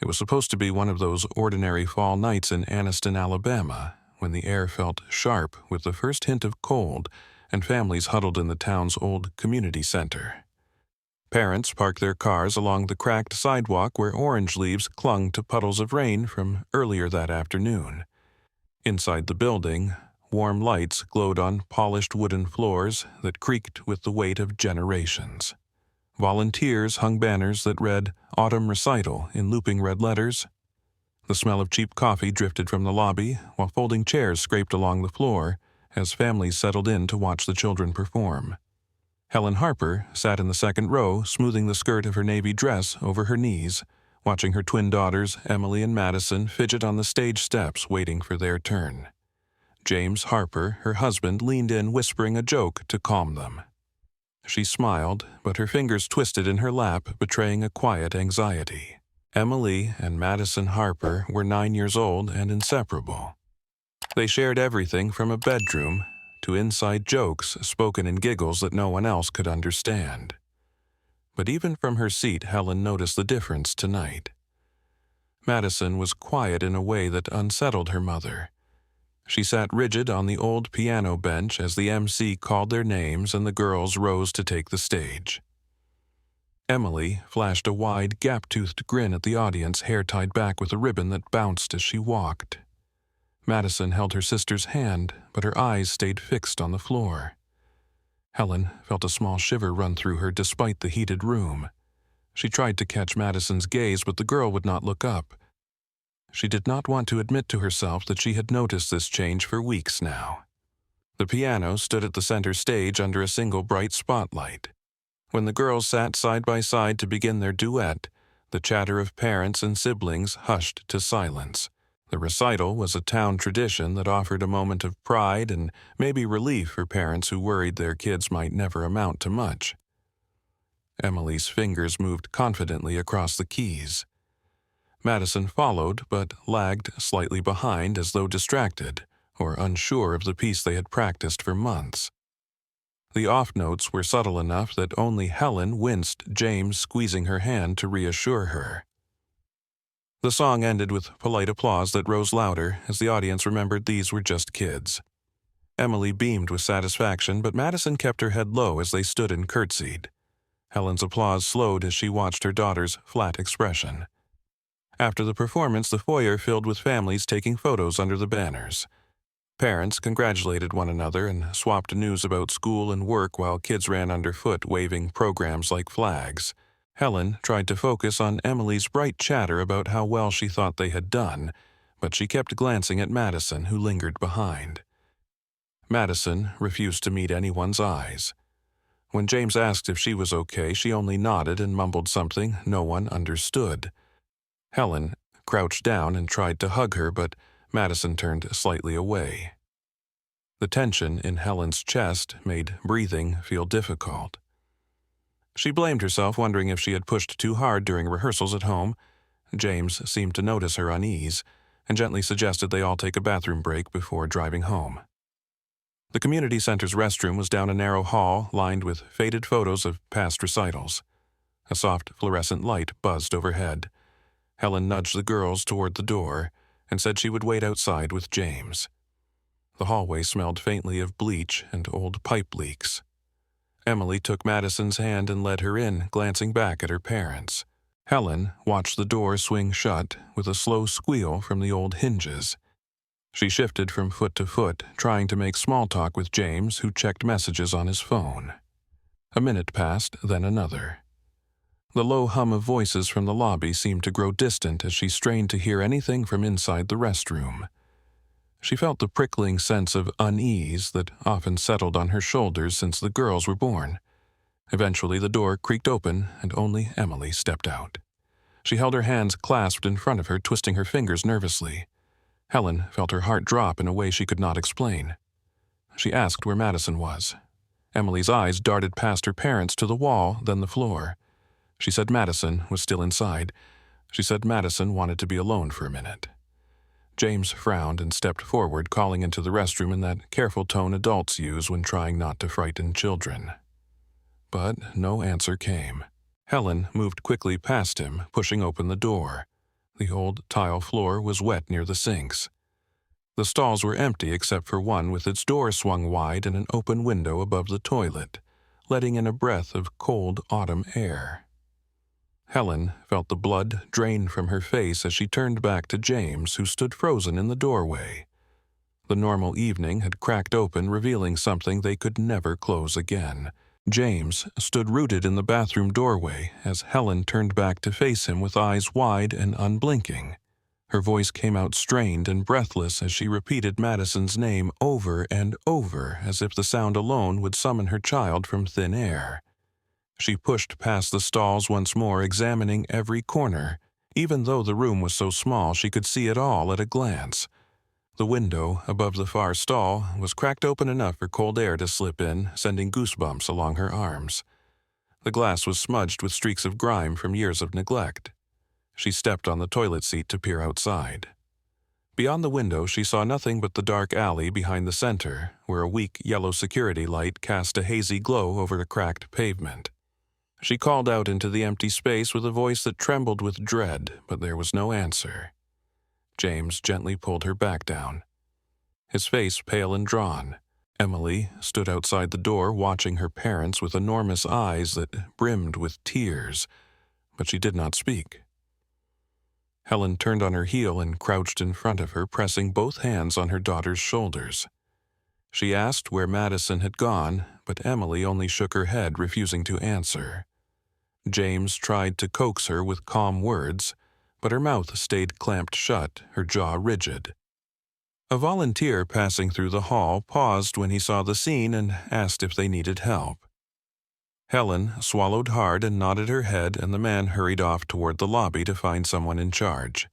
It was supposed to be one of those ordinary fall nights in Anniston, Alabama, when the air felt sharp with the first hint of cold and families huddled in the town's old community center. Parents parked their cars along the cracked sidewalk where orange leaves clung to puddles of rain from earlier that afternoon. Inside the building, warm lights glowed on polished wooden floors that creaked with the weight of generations. Volunteers hung banners that read Autumn Recital in looping red letters. The smell of cheap coffee drifted from the lobby, while folding chairs scraped along the floor as families settled in to watch the children perform. Helen Harper sat in the second row, smoothing the skirt of her navy dress over her knees, watching her twin daughters, Emily and Madison, fidget on the stage steps waiting for their turn. James Harper, her husband, leaned in whispering a joke to calm them. She smiled, but her fingers twisted in her lap, betraying a quiet anxiety. Emily and Madison Harper were 9 years old and inseparable. They shared everything from a bedroom to inside jokes spoken in giggles that no one else could understand. But even from her seat, Helen noticed the difference tonight. Madison was quiet in a way that unsettled her mother. She sat rigid on the old piano bench as the MC called their names and the girls rose to take the stage. Emily flashed a wide, gap-toothed grin at the audience, hair tied back with a ribbon that bounced as she walked. Madison held her sister's hand, but her eyes stayed fixed on the floor. Helen felt a small shiver run through her despite the heated room. She tried to catch Madison's gaze, but the girl would not look up. She did not want to admit to herself that she had noticed this change for weeks now. The piano stood at the center stage under a single bright spotlight. When the girls sat side by side to begin their duet, the chatter of parents and siblings hushed to silence. The recital was a town tradition that offered a moment of pride and maybe relief for parents who worried their kids might never amount to much. Emily's fingers moved confidently across the keys. Madison followed, but lagged slightly behind as though distracted or unsure of the piece they had practiced for months. The off notes were subtle enough that only Helen winced, James squeezing her hand to reassure her. The song ended with polite applause that rose louder as the audience remembered these were just kids. Emily beamed with satisfaction, but Madison kept her head low as they stood and curtsied. Helen's applause slowed as she watched her daughter's flat expression. After the performance, the foyer filled with families taking photos under the banners. Parents congratulated one another and swapped news about school and work while kids ran underfoot waving programs like flags. Helen tried to focus on Emily's bright chatter about how well she thought they had done, but she kept glancing at Madison, who lingered behind. Madison refused to meet anyone's eyes. When James asked if she was okay, she only nodded and mumbled something no one understood. Helen crouched down and tried to hug her, but Madison turned slightly away. The tension in Helen's chest made breathing feel difficult. She blamed herself, wondering if she had pushed too hard during rehearsals at home. James seemed to notice her unease and gently suggested they all take a bathroom break before driving home. The community center's restroom was down a narrow hall lined with faded photos of past recitals. A soft fluorescent light buzzed overhead. Helen nudged the girls toward the door and said she would wait outside with James. The hallway smelled faintly of bleach and old pipe leaks. Emily took Madison's hand and led her in, glancing back at her parents. Helen watched the door swing shut with a slow squeal from the old hinges. She shifted from foot to foot, trying to make small talk with James, who checked messages on his phone. A minute passed, then another. The low hum of voices from the lobby seemed to grow distant as she strained to hear anything from inside the restroom. She felt the prickling sense of unease that often settled on her shoulders since the girls were born. Eventually, the door creaked open and only Emily stepped out. She held her hands clasped in front of her, twisting her fingers nervously. Helen felt her heart drop in a way she could not explain. She asked where Madison was. Emily's eyes darted past her parents to the wall, then the floor. She said Madison was still inside. She said Madison wanted to be alone for a minute. James frowned and stepped forward, calling into the restroom in that careful tone adults use when trying not to frighten children. But no answer came. Helen moved quickly past him, pushing open the door. The old tile floor was wet near the sinks. The stalls were empty except for one with its door swung wide and an open window above the toilet, letting in a breath of cold autumn air. Helen felt the blood drain from her face as she turned back to James, who stood frozen in the doorway. The normal evening had cracked open, revealing something they could never close again. James stood rooted in the bathroom doorway as Helen turned back to face him with eyes wide and unblinking. Her voice came out strained and breathless as she repeated Madison's name over and over, as if the sound alone would summon her child from thin air. She pushed past the stalls once more, examining every corner. Even though the room was so small, she could see it all at a glance. The window above the far stall was cracked open enough for cold air to slip in, sending goosebumps along her arms. The glass was smudged with streaks of grime from years of neglect. She stepped on the toilet seat to peer outside. Beyond the window, she saw nothing but the dark alley behind the center, where a weak yellow security light cast a hazy glow over the cracked pavement. She called out into the empty space with a voice that trembled with dread, but there was no answer. James gently pulled her back down. His face pale and drawn, Emily stood outside the door watching her parents with enormous eyes that brimmed with tears, but she did not speak. Helen turned on her heel and crouched in front of her, pressing both hands on her daughter's shoulders. She asked where Madison had gone, but Emily only shook her head, refusing to answer. James tried to coax her with calm words, but her mouth stayed clamped shut, her jaw rigid. A volunteer passing through the hall paused when he saw the scene and asked if they needed help. Helen swallowed hard and nodded her head, and the man hurried off toward the lobby to find someone in charge.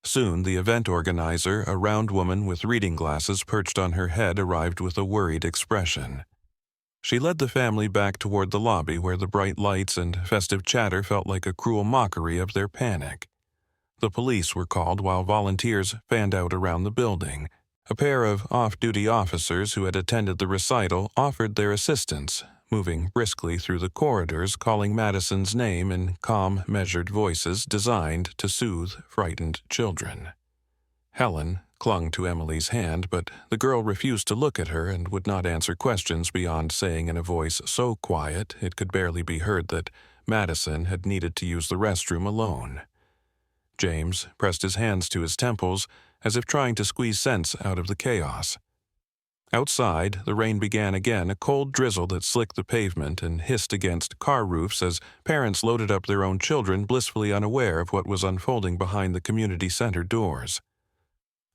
Soon the event organizer, a round woman with reading glasses perched on her head, arrived with a worried expression. She led the family back toward the lobby, where the bright lights and festive chatter felt like a cruel mockery of their panic. The police were called while volunteers fanned out around the building. A pair of off-duty officers who had attended the recital offered their assistance, moving briskly through the corridors, calling Madison's name in calm, measured voices designed to soothe frightened children. Helen clung to Emily's hand, but the girl refused to look at her and would not answer questions beyond saying in a voice so quiet it could barely be heard that Madison had needed to use the restroom alone. James pressed his hands to his temples, as if trying to squeeze sense out of the chaos. Outside, the rain began again, a cold drizzle that slicked the pavement and hissed against car roofs as parents loaded up their own children, blissfully unaware of what was unfolding behind the community center doors.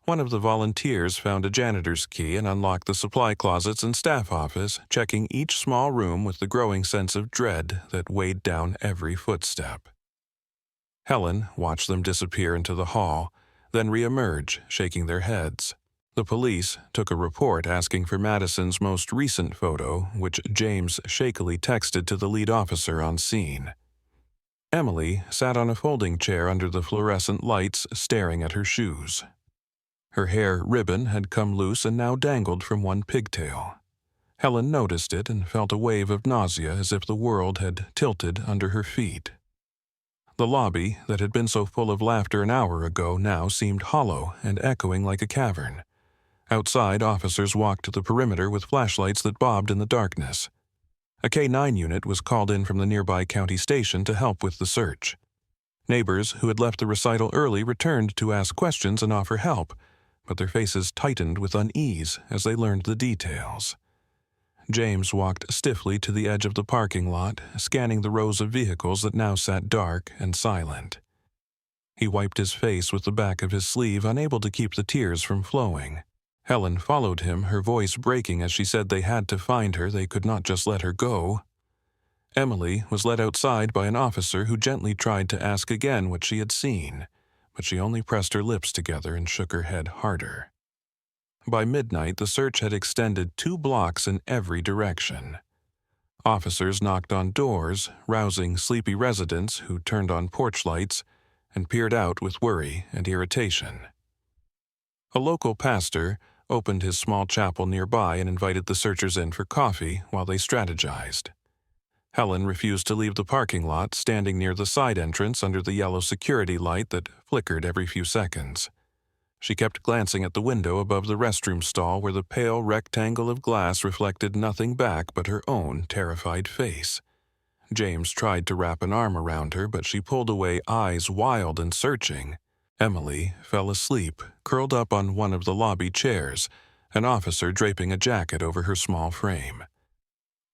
One of the volunteers found a janitor's key and unlocked the supply closets and staff office, checking each small room with the growing sense of dread that weighed down every footstep. Helen watched them disappear into the hall, then re-emerge, shaking their heads. The police took a report asking for Madison's most recent photo, which James shakily texted to the lead officer on scene. Emily sat on a folding chair under the fluorescent lights, staring at her shoes. Her hair ribbon had come loose and now dangled from one pigtail. Helen noticed it and felt a wave of nausea, as if the world had tilted under her feet. The lobby, that had been so full of laughter an hour ago, now seemed hollow and echoing like a cavern. Outside, officers walked to the perimeter with flashlights that bobbed in the darkness. A K-9 unit was called in from the nearby county station to help with the search. Neighbors who had left the recital early returned to ask questions and offer help, but their faces tightened with unease as they learned the details. James walked stiffly to the edge of the parking lot, scanning the rows of vehicles that now sat dark and silent. He wiped his face with the back of his sleeve, unable to keep the tears from flowing. Helen followed him, her voice breaking as she said they had to find her, they could not just let her go. Emily was led outside by an officer who gently tried to ask again what she had seen, but she only pressed her lips together and shook her head harder. By midnight, the search had extended 2 blocks in every direction. Officers knocked on doors, rousing sleepy residents who turned on porch lights and peered out with worry and irritation. A local pastor opened his small chapel nearby and invited the searchers in for coffee while they strategized. Helen refused to leave the parking lot, standing near the side entrance under the yellow security light that flickered every few seconds. She kept glancing at the window above the restroom stall where the pale rectangle of glass reflected nothing back but her own terrified face. James tried to wrap an arm around her, but she pulled away, eyes wild and searching. Emily fell asleep, curled up on one of the lobby chairs, an officer draping a jacket over her small frame.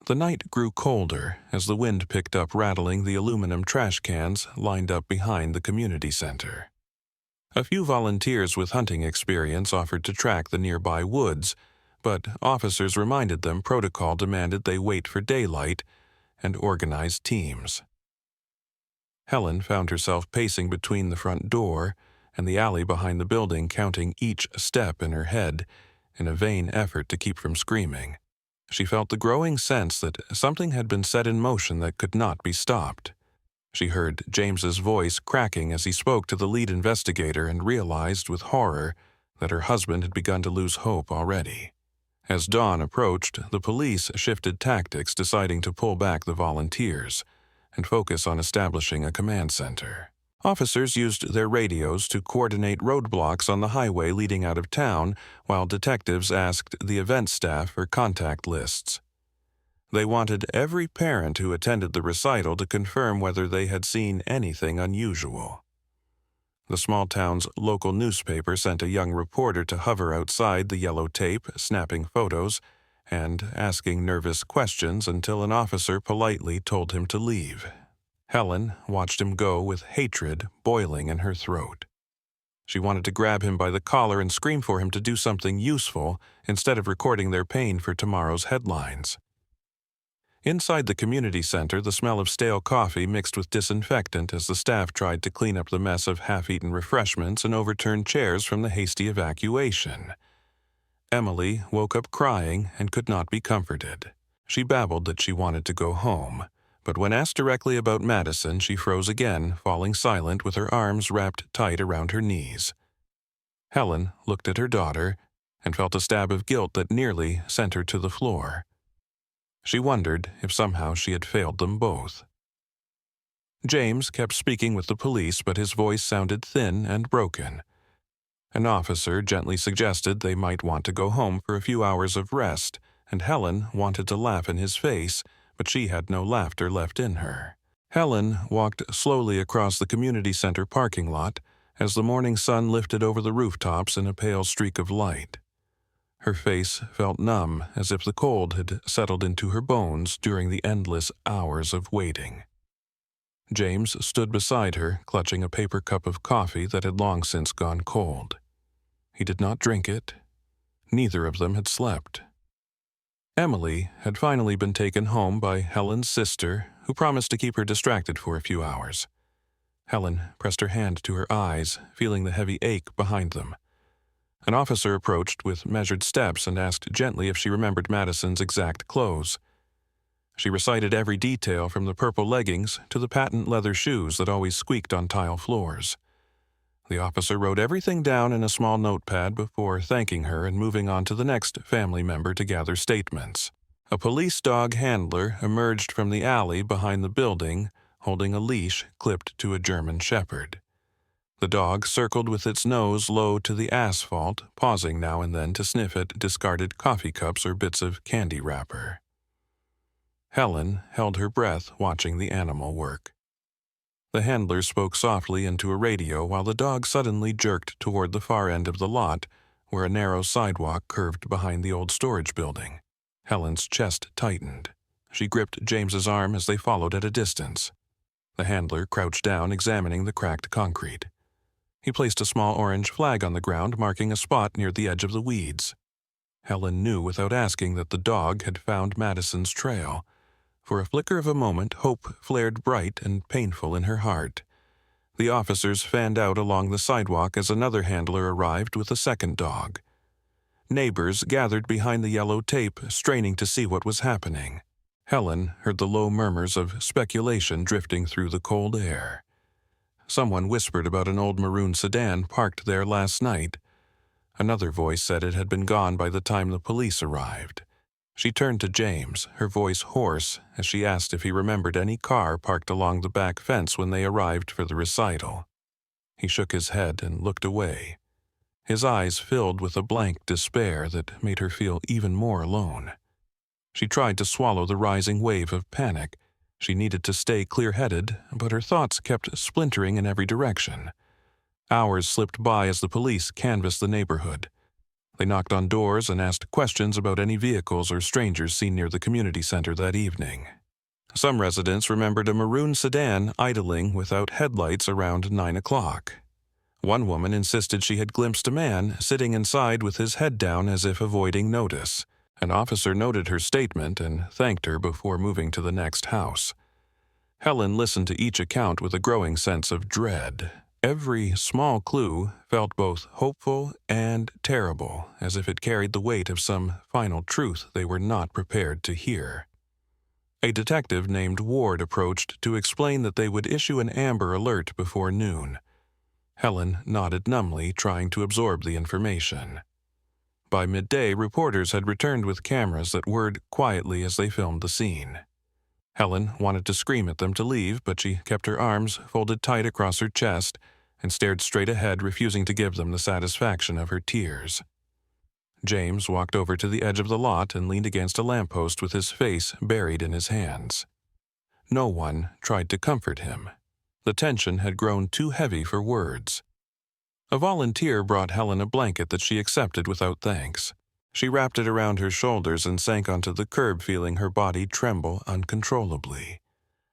The night grew colder as the wind picked up, rattling the aluminum trash cans lined up behind the community center. A few volunteers with hunting experience offered to track the nearby woods, but officers reminded them protocol demanded they wait for daylight and organize teams. Helen found herself pacing between the front door and the alley behind the building, counting each step in her head in a vain effort to keep from screaming. She felt the growing sense that something had been set in motion that could not be stopped. She heard James's voice cracking as he spoke to the lead investigator and realized with horror that her husband had begun to lose hope already. As dawn approached, the police shifted tactics, deciding to pull back the volunteers and focus on establishing a command center. Officers used their radios to coordinate roadblocks on the highway leading out of town, while detectives asked the event staff for contact lists. They wanted every parent who attended the recital to confirm whether they had seen anything unusual. The small town's local newspaper sent a young reporter to hover outside the yellow tape, snapping photos and asking nervous questions until an officer politely told him to leave. Helen watched him go with hatred boiling in her throat. She wanted to grab him by the collar and scream for him to do something useful instead of recording their pain for tomorrow's headlines. Inside the community center, the smell of stale coffee mixed with disinfectant as the staff tried to clean up the mess of half-eaten refreshments and overturned chairs from the hasty evacuation. Emily woke up crying and could not be comforted. She babbled that she wanted to go home, but when asked directly about Madison, she froze again, falling silent with her arms wrapped tight around her knees. Helen looked at her daughter and felt a stab of guilt that nearly sent her to the floor. She wondered if somehow she had failed them both. James kept speaking with the police, but his voice sounded thin and broken. An officer gently suggested they might want to go home for a few hours of rest, and Helen wanted to laugh in his face, but she had no laughter left in her. Helen walked slowly across the community center parking lot as the morning sun lifted over the rooftops in a pale streak of light. Her face felt numb, as if the cold had settled into her bones during the endless hours of waiting. James stood beside her, clutching a paper cup of coffee that had long since gone cold. He did not drink it. Neither of them had slept. Emily had finally been taken home by Helen's sister, who promised to keep her distracted for a few hours. Helen pressed her hand to her eyes, feeling the heavy ache behind them. An officer approached with measured steps and asked gently if she remembered Madison's exact clothes. She recited every detail from the purple leggings to the patent leather shoes that always squeaked on tile floors. The officer wrote everything down in a small notepad before thanking her and moving on to the next family member to gather statements. A police dog handler emerged from the alley behind the building, holding a leash clipped to a German shepherd. The dog circled with its nose low to the asphalt, pausing now and then to sniff at discarded coffee cups or bits of candy wrapper. Helen held her breath, watching the animal work. The handler spoke softly into a radio while the dog suddenly jerked toward the far end of the lot, where a narrow sidewalk curved behind the old storage building. Helen's chest tightened. She gripped James's arm as they followed at a distance. The handler crouched down, examining the cracked concrete. He placed a small orange flag on the ground, marking a spot near the edge of the weeds. Helen knew without asking that the dog had found Madison's trail. For a flicker of a moment, hope flared bright and painful in her heart. The officers fanned out along the sidewalk as another handler arrived with a second dog. Neighbors gathered behind the yellow tape, straining to see what was happening. Helen heard the low murmurs of speculation drifting through the cold air. Someone whispered about an old maroon sedan parked there last night. Another voice said it had been gone by the time the police arrived. She turned to James, her voice hoarse, as she asked if he remembered any car parked along the back fence when they arrived for the recital. He shook his head and looked away. His eyes filled with a blank despair that made her feel even more alone. She tried to swallow the rising wave of panic. She needed to stay clear-headed, but her thoughts kept splintering in every direction. Hours slipped by as the police canvassed the neighborhood. They knocked on doors and asked questions about any vehicles or strangers seen near the community center that evening. Some residents remembered a maroon sedan idling without headlights around 9 o'clock. One woman insisted she had glimpsed a man sitting inside with his head down as if avoiding notice. An officer noted her statement and thanked her before moving to the next house. Helen listened to each account with a growing sense of dread. Every small clue felt both hopeful and terrible, as if it carried the weight of some final truth they were not prepared to hear. A detective named Ward approached to explain that they would issue an Amber Alert before noon. Helen nodded numbly, trying to absorb the information. By midday, reporters had returned with cameras that whirred quietly as they filmed the scene. Helen wanted to scream at them to leave, but she kept her arms folded tight across her chest and stared straight ahead, refusing to give them the satisfaction of her tears. James walked over to the edge of the lot and leaned against a lamppost with his face buried in his hands. No one tried to comfort him. The tension had grown too heavy for words. A volunteer brought Helen a blanket that she accepted without thanks. She wrapped it around her shoulders and sank onto the curb, feeling her body tremble uncontrollably.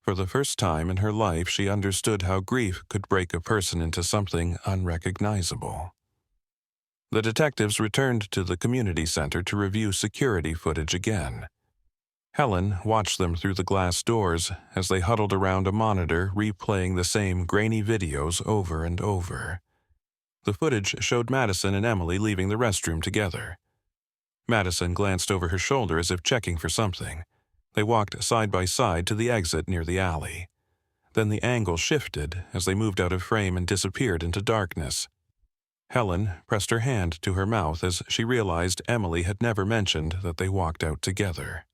For the first time in her life, she understood how grief could break a person into something unrecognizable. The detectives returned to the community center to review security footage again. Helen watched them through the glass doors as they huddled around a monitor, replaying the same grainy videos over and over. The footage showed Madison and Emily leaving the restroom together. Madison glanced over her shoulder as if checking for something. They walked side by side to the exit near the alley. Then the angle shifted as they moved out of frame and disappeared into darkness. Helen pressed her hand to her mouth as she realized Emily had never mentioned that they walked out together.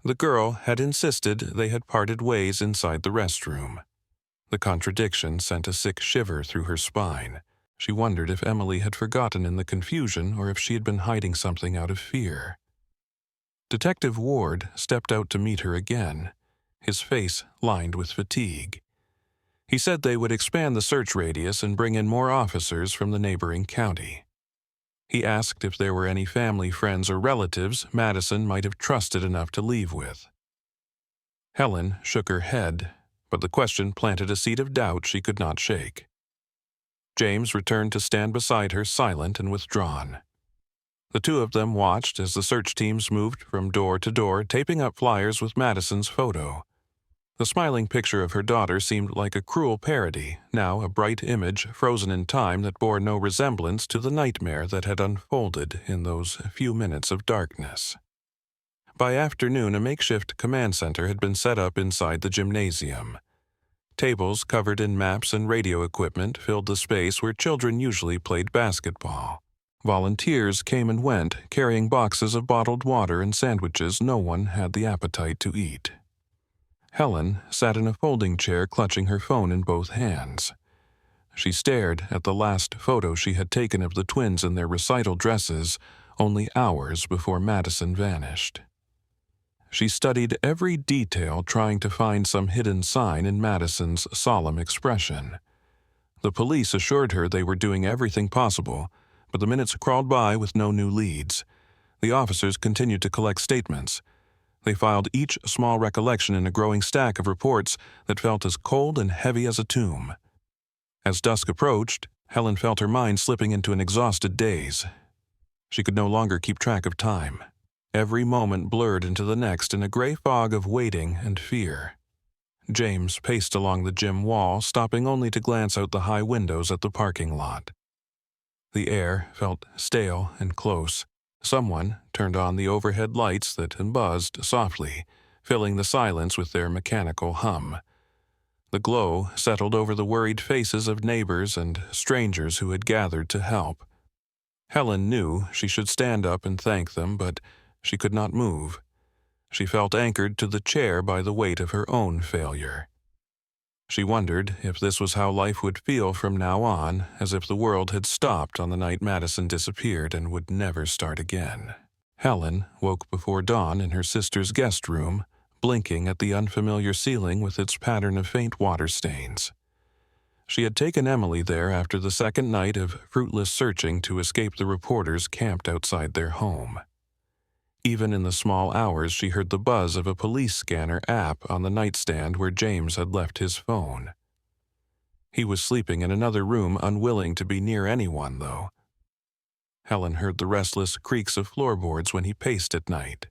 The girl had insisted they had parted ways inside the restroom. The contradiction sent a sick shiver through her spine. She wondered if Emily had forgotten in the confusion or if she had been hiding something out of fear. Detective Ward stepped out to meet her again, his face lined with fatigue. He said they would expand the search radius and bring in more officers from the neighboring county. He asked if there were any family, friends, or relatives Madison might have trusted enough to leave with. Helen shook her head, but the question planted a seed of doubt she could not shake. James returned to stand beside her, silent and withdrawn. The two of them watched as the search teams moved from door to door, taping up flyers with Madison's photo. The smiling picture of her daughter seemed like a cruel parody, now a bright image frozen in time that bore no resemblance to the nightmare that had unfolded in those few minutes of darkness. By afternoon, a makeshift command center had been set up inside the gymnasium. Tables covered in maps and radio equipment filled the space where children usually played basketball. Volunteers came and went, carrying boxes of bottled water and sandwiches no one had the appetite to eat. Helen sat in a folding chair, clutching her phone in both hands. She stared at the last photo she had taken of the twins in their recital dresses only hours before Madison vanished. She studied every detail, trying to find some hidden sign in Madison's solemn expression. The police assured her they were doing everything possible, but the minutes crawled by with no new leads. The officers continued to collect statements. They filed each small recollection in a growing stack of reports that felt as cold and heavy as a tomb. As dusk approached, Helen felt her mind slipping into an exhausted daze. She could no longer keep track of time. Every moment blurred into the next in a gray fog of waiting and fear. James paced along the gym wall, stopping only to glance out the high windows at the parking lot. The air felt stale and close. Someone turned on the overhead lights that buzzed softly, filling the silence with their mechanical hum. The glow settled over the worried faces of neighbors and strangers who had gathered to help. Helen knew she should stand up and thank them, but She could not move. She felt anchored to the chair by the weight of her own failure. She wondered if this was how life would feel from now on, as if the world had stopped on the night Madison disappeared and would never start again. Helen woke before dawn in her sister's guest room, blinking at the unfamiliar ceiling with its pattern of faint water stains. She had taken Emily there after the second night of fruitless searching to escape the reporters camped outside their home. Even in the small hours, she heard the buzz of a police scanner app on the nightstand where James had left his phone. He was sleeping in another room, unwilling to be near anyone, though. Helen heard the restless creaks of floorboards when he paced at night.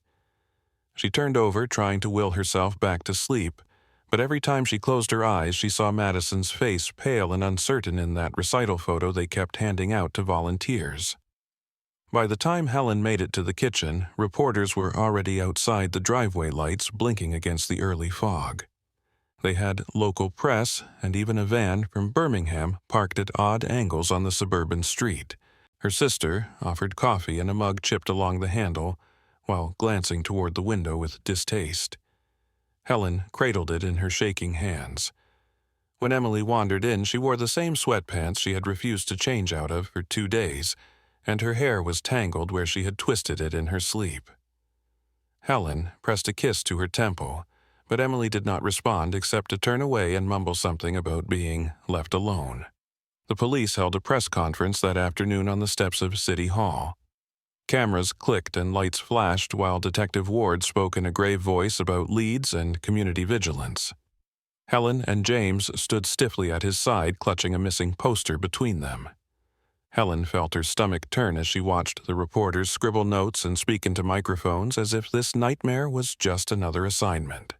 She turned over, trying to will herself back to sleep, but every time she closed her eyes, she saw Madison's face pale and uncertain in that recital photo they kept handing out to volunteers. By the time Helen made it to the kitchen, reporters were already outside the driveway lights blinking against the early fog. They had local press and even a van from Birmingham parked at odd angles on the suburban street. Her sister offered coffee in a mug chipped along the handle, while glancing toward the window with distaste. Helen cradled it in her shaking hands. When Emily wandered in, she wore the same sweatpants she had refused to change out of for 2 days, and her hair was tangled where she had twisted it in her sleep. Helen pressed a kiss to her temple, but Emily did not respond except to turn away and mumble something about being left alone. The police held a press conference that afternoon on the steps of City Hall. Cameras clicked and lights flashed while Detective Ward spoke in a grave voice about leads and community vigilance. Helen and James stood stiffly at his side, clutching a missing poster between them. Helen felt her stomach turn as she watched the reporters scribble notes and speak into microphones as if this nightmare was just another assignment.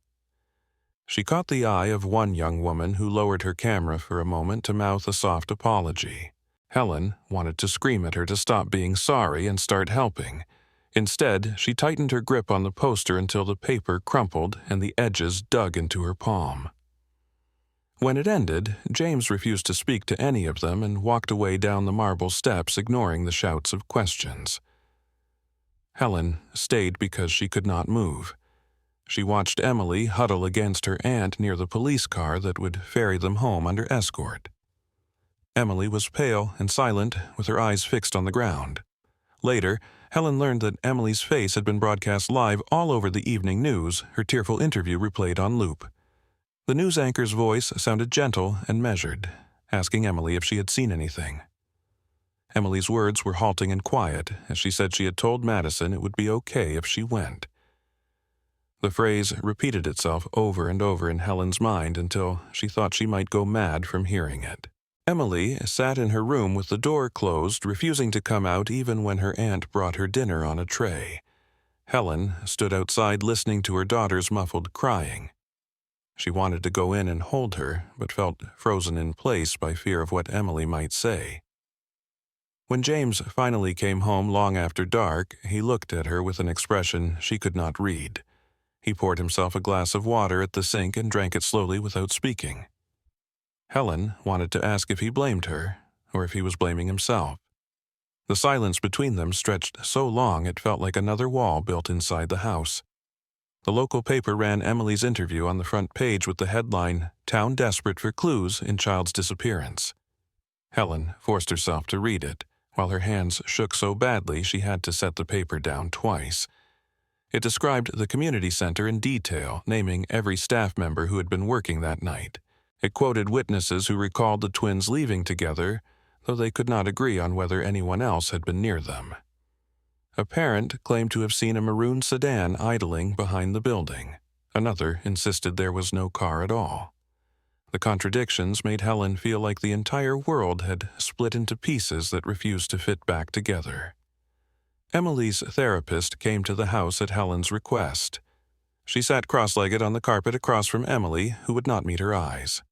She caught the eye of one young woman who lowered her camera for a moment to mouth a soft apology. Helen wanted to scream at her to stop being sorry and start helping. Instead, she tightened her grip on the poster until the paper crumpled and the edges dug into her palm. When it ended, James refused to speak to any of them and walked away down the marble steps, ignoring the shouts of questions. Helen stayed because she could not move. She watched Emily huddle against her aunt near the police car that would ferry them home under escort. Emily was pale and silent, with her eyes fixed on the ground. Later, Helen learned that Emily's face had been broadcast live all over the evening news, her tearful interview replayed on loop. The news anchor's voice sounded gentle and measured, asking Emily if she had seen anything. Emily's words were halting and quiet as she said she had told Madison it would be okay if she went. The phrase repeated itself over and over in Helen's mind until she thought she might go mad from hearing it. Emily sat in her room with the door closed, refusing to come out even when her aunt brought her dinner on a tray. Helen stood outside listening to her daughter's muffled crying. She wanted to go in and hold her, but felt frozen in place by fear of what Emily might say. When James finally came home long after dark, he looked at her with an expression she could not read. He poured himself a glass of water at the sink and drank it slowly without speaking. Helen wanted to ask if he blamed her, or if he was blaming himself. The silence between them stretched so long it felt like another wall built inside the house. The local paper ran Emily's interview on the front page with the headline, "Town Desperate for Clues in Child's Disappearance." Helen forced herself to read it, while her hands shook so badly she had to set the paper down twice. It described the community center in detail, naming every staff member who had been working that night. It quoted witnesses who recalled the twins leaving together, though they could not agree on whether anyone else had been near them. A parent claimed to have seen a maroon sedan idling behind the building. Another insisted there was no car at all. The contradictions made Helen feel like the entire world had split into pieces that refused to fit back together. Emily's therapist came to the house at Helen's request. She sat cross-legged on the carpet across from Emily, who would not meet her eyes.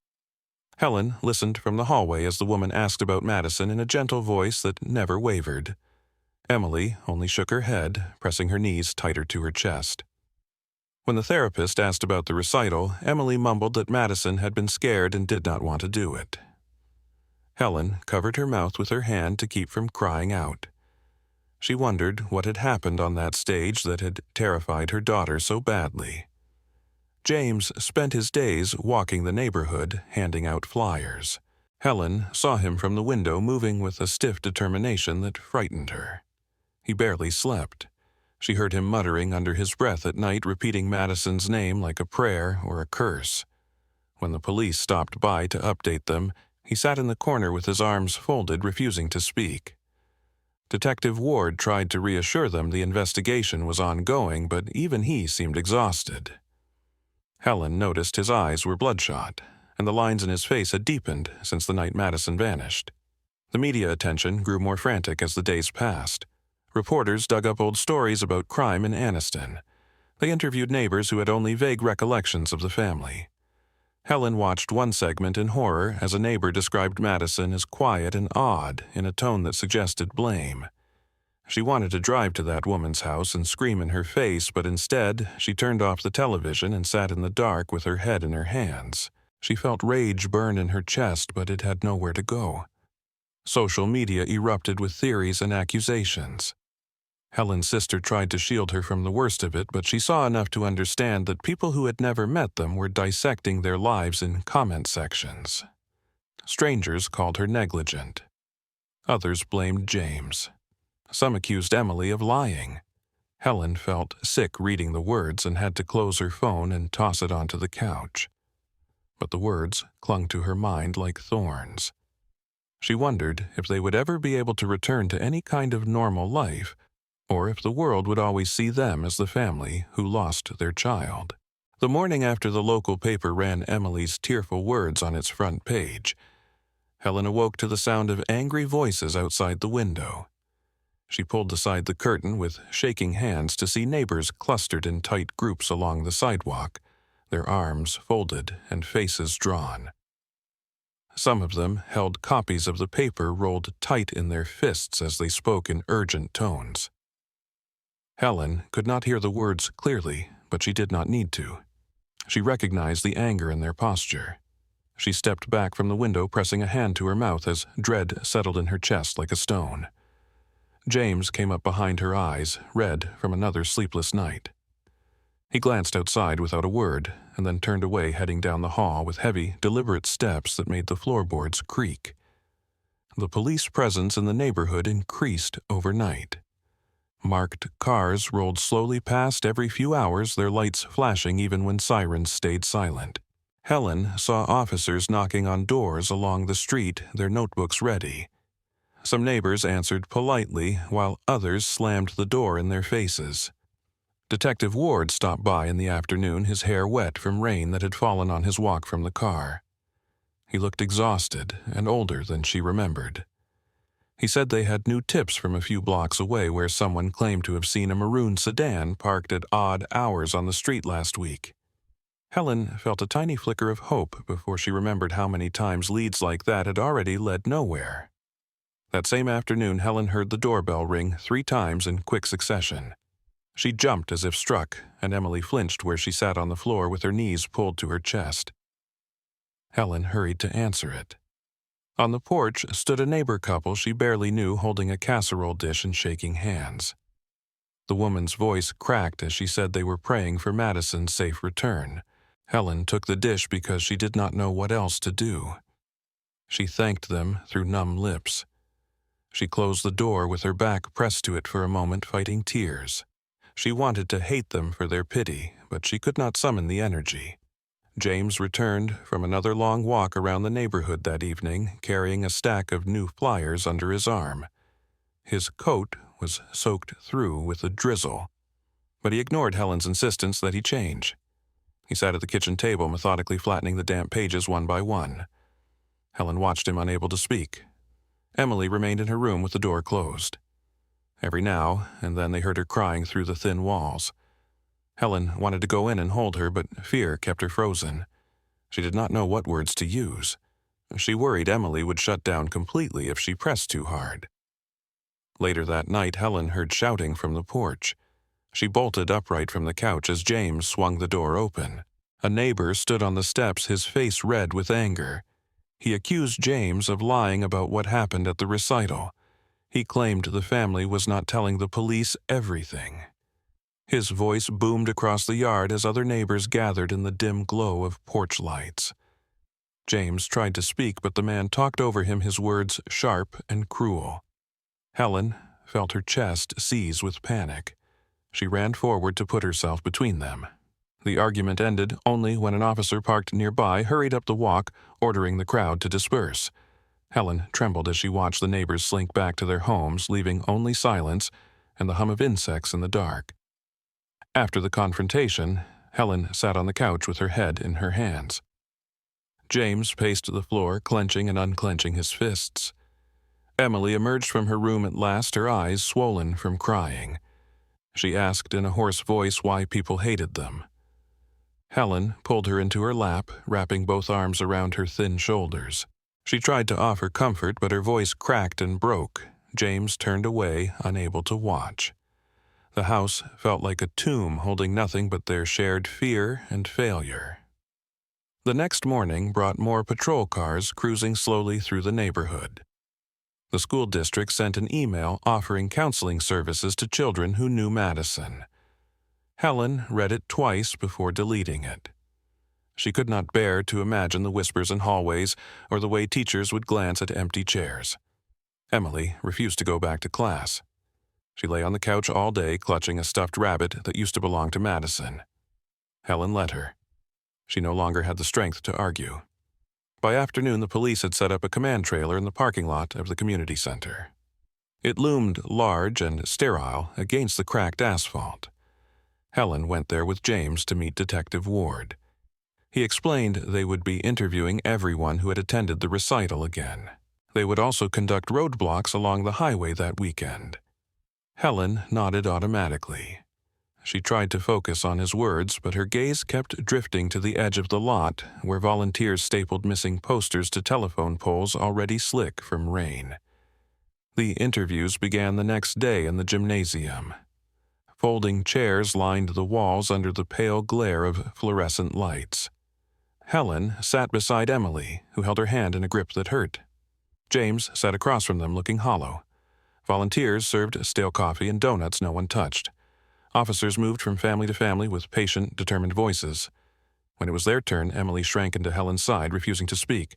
Helen listened from the hallway as the woman asked about Madison in a gentle voice that never wavered. Emily only shook her head, pressing her knees tighter to her chest. When the therapist asked about the recital, Emily mumbled that Madison had been scared and did not want to do it. Helen covered her mouth with her hand to keep from crying out. She wondered what had happened on that stage that had terrified her daughter so badly. James spent his days walking the neighborhood, handing out flyers. Helen saw him from the window, moving with a stiff determination that frightened her. He barely slept. She heard him muttering under his breath at night, repeating Madison's name like a prayer or a curse. When the police stopped by to update them, he sat in the corner with his arms folded, refusing to speak. Detective Ward tried to reassure them the investigation was ongoing, but even he seemed exhausted. Helen noticed his eyes were bloodshot, and the lines in his face had deepened since the night Madison vanished. The media attention grew more frantic as the days passed. Reporters dug up old stories about crime in Anniston. They interviewed neighbors who had only vague recollections of the family. Helen watched one segment in horror as a neighbor described Madison as quiet and odd in a tone that suggested blame. She wanted to drive to that woman's house and scream in her face, but instead she turned off the television and sat in the dark with her head in her hands. She felt rage burn in her chest, but it had nowhere to go. Social media erupted with theories and accusations. Helen's sister tried to shield her from the worst of it, but she saw enough to understand that people who had never met them were dissecting their lives in comment sections. Strangers called her negligent. Others blamed James. Some accused Emily of lying. Helen felt sick reading the words and had to close her phone and toss it onto the couch. But the words clung to her mind like thorns. She wondered if they would ever be able to return to any kind of normal life, or if the world would always see them as the family who lost their child. The morning after the local paper ran Emily's tearful words on its front page, Helen awoke to the sound of angry voices outside the window. She pulled aside the curtain with shaking hands to see neighbors clustered in tight groups along the sidewalk, their arms folded and faces drawn. Some of them held copies of the paper rolled tight in their fists as they spoke in urgent tones. Helen could not hear the words clearly, but she did not need to. She recognized the anger in their posture. She stepped back from the window, pressing a hand to her mouth as dread settled in her chest like a stone. James came up behind her eyes, red from another sleepless night. He glanced outside without a word, and then turned away, heading down the hall with heavy, deliberate steps that made the floorboards creak. The police presence in the neighborhood increased overnight. Marked cars rolled slowly past every few hours, their lights flashing even when sirens stayed silent. Helen saw officers knocking on doors along the street, their notebooks ready. Some neighbors answered politely, while others slammed the door in their faces. Detective Ward stopped by in the afternoon, his hair wet from rain that had fallen on his walk from the car. He looked exhausted and older than she remembered. He said they had new tips from a few blocks away where someone claimed to have seen a maroon sedan parked at odd hours on the street last week. Helen felt a tiny flicker of hope before she remembered how many times leads like that had already led nowhere. That same afternoon, Helen heard the doorbell ring 3 times in quick succession. She jumped as if struck, and Emily flinched where she sat on the floor with her knees pulled to her chest. Helen hurried to answer it. On the porch stood a neighbor couple she barely knew, holding a casserole dish and shaking hands. The woman's voice cracked as she said they were praying for Madison's safe return. Helen took the dish because she did not know what else to do. She thanked them through numb lips. She closed the door with her back pressed to it for a moment, fighting tears. She wanted to hate them for their pity, but she could not summon the energy. James returned from another long walk around the neighborhood that evening, carrying a stack of new flyers under his arm. His coat was soaked through with a drizzle, but he ignored Helen's insistence that he change. He sat at the kitchen table, methodically flattening the damp pages one by one. Helen watched him, unable to speak. Emily remained in her room with the door closed. Every now and then they heard her crying through the thin walls. Helen wanted to go in and hold her, but fear kept her frozen. She did not know what words to use. She worried Emily would shut down completely if she pressed too hard. Later that night, Helen heard shouting from the porch. She bolted upright from the couch as James swung the door open. A neighbor stood on the steps, his face red with anger. He accused James of lying about what happened at the recital. He claimed the family was not telling the police everything. His voice boomed across the yard as other neighbors gathered in the dim glow of porch lights. James tried to speak, but the man talked over him, his words sharp and cruel. Helen felt her chest seize with panic. She ran forward to put herself between them. The argument ended only when an officer parked nearby hurried up the walk, ordering the crowd to disperse. Helen trembled as she watched the neighbors slink back to their homes, leaving only silence and the hum of insects in the dark. After the confrontation, Helen sat on the couch with her head in her hands. James paced the floor, clenching and unclenching his fists. Emily emerged from her room at last, her eyes swollen from crying. She asked in a hoarse voice why people hated them. Helen pulled her into her lap, wrapping both arms around her thin shoulders. She tried to offer comfort, but her voice cracked and broke. James turned away, unable to watch. The house felt like a tomb holding nothing but their shared fear and failure. The next morning brought more patrol cars cruising slowly through the neighborhood. The school district sent an email offering counseling services to children who knew Madison. Helen read it twice before deleting it. She could not bear to imagine the whispers in hallways or the way teachers would glance at empty chairs. Emily refused to go back to class. She lay on the couch all day, clutching a stuffed rabbit that used to belong to Madison. Helen let her. She no longer had the strength to argue. By afternoon, the police had set up a command trailer in the parking lot of the community center. It loomed large and sterile against the cracked asphalt. Helen went there with James to meet Detective Ward. He explained they would be interviewing everyone who had attended the recital again. They would also conduct roadblocks along the highway that weekend. Helen nodded automatically. She tried to focus on his words, but her gaze kept drifting to the edge of the lot, where volunteers stapled missing posters to telephone poles already slick from rain. The interviews began the next day in the gymnasium. Folding chairs lined the walls under the pale glare of fluorescent lights. Helen sat beside Emily, who held her hand in a grip that hurt. James sat across from them, looking hollow. Volunteers served stale coffee and donuts no one touched. Officers moved from family to family with patient, determined voices. When it was their turn, Emily shrank into Helen's side, refusing to speak.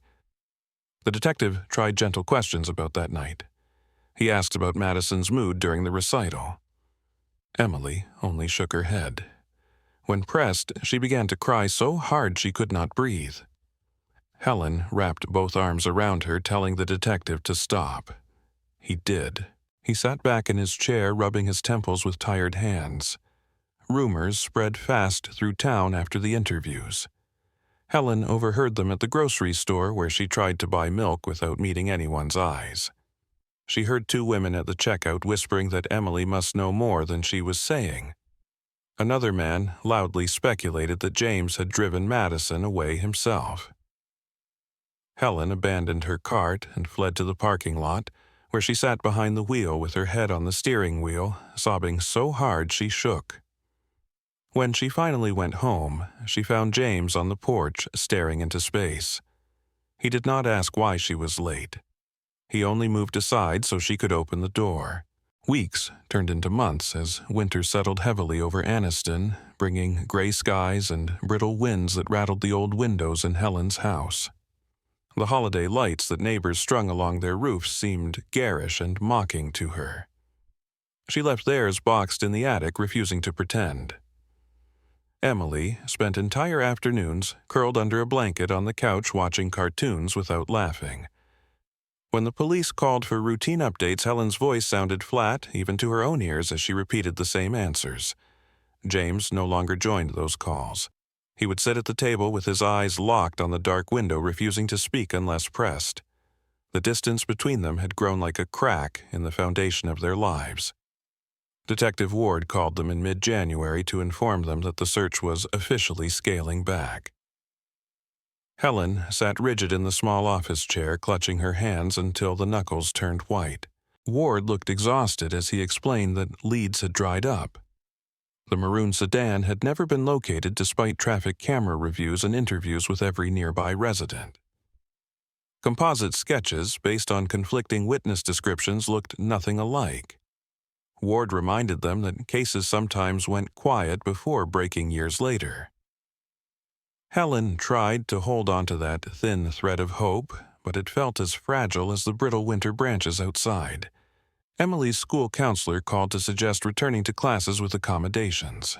The detective tried gentle questions about that night. He asked about Madison's mood during the recital. Emily only shook her head. When pressed, she began to cry so hard she could not breathe. Helen wrapped both arms around her, telling the detective to stop. He did. He sat back in his chair, rubbing his temples with tired hands. Rumors spread fast through town after the interviews. Helen overheard them at the grocery store, where she tried to buy milk without meeting anyone's eyes. She heard two women at the checkout whispering that Emily must know more than she was saying. Another man loudly speculated that James had driven Madison away himself. Helen abandoned her cart and fled to the parking lot, where she sat behind the wheel with her head on the steering wheel, sobbing so hard she shook. When she finally went home, she found James on the porch staring into space. He did not ask why she was late. He only moved aside so she could open the door. Weeks turned into months as winter settled heavily over Anniston, bringing gray skies and brittle winds that rattled the old windows in Helen's house. The holiday lights that neighbors strung along their roofs seemed garish and mocking to her. She left theirs boxed in the attic, refusing to pretend. Emily spent entire afternoons curled under a blanket on the couch watching cartoons without laughing. When the police called for routine updates, Helen's voice sounded flat, even to her own ears, as she repeated the same answers. James no longer joined those calls. He would sit at the table with his eyes locked on the dark window, refusing to speak unless pressed. The distance between them had grown like a crack in the foundation of their lives. Detective Ward called them in mid-January to inform them that the search was officially scaling back. Helen sat rigid in the small office chair, clutching her hands until the knuckles turned white. Ward looked exhausted as he explained that leads had dried up. The maroon sedan had never been located despite traffic camera reviews and interviews with every nearby resident. Composite sketches based on conflicting witness descriptions looked nothing alike. Ward reminded them that cases sometimes went quiet before breaking years later. Helen tried to hold on to that thin thread of hope, but it felt as fragile as the brittle winter branches outside. Emily's school counselor called to suggest returning to classes with accommodations.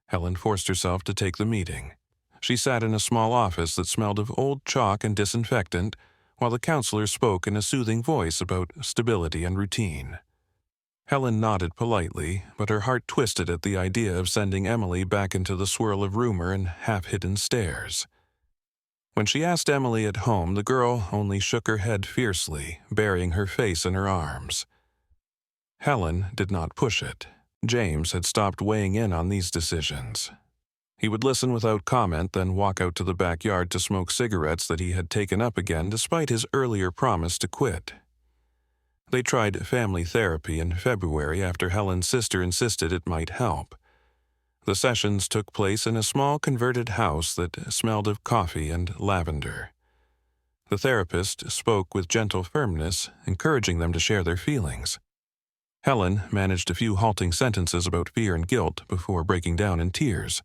Helen forced herself to take the meeting. She sat in a small office that smelled of old chalk and disinfectant, while the counselor spoke in a soothing voice about stability and routine. Helen nodded politely, but her heart twisted at the idea of sending Emily back into the swirl of rumor and half-hidden stares. When she asked Emily at home, the girl only shook her head fiercely, burying her face in her arms. Helen did not push it. James had stopped weighing in on these decisions. He would listen without comment, then walk out to the backyard to smoke cigarettes that he had taken up again despite his earlier promise to quit. They tried family therapy in February after Helen's sister insisted it might help. The sessions took place in a small converted house that smelled of coffee and lavender. The therapist spoke with gentle firmness, encouraging them to share their feelings. Helen managed a few halting sentences about fear and guilt before breaking down in tears.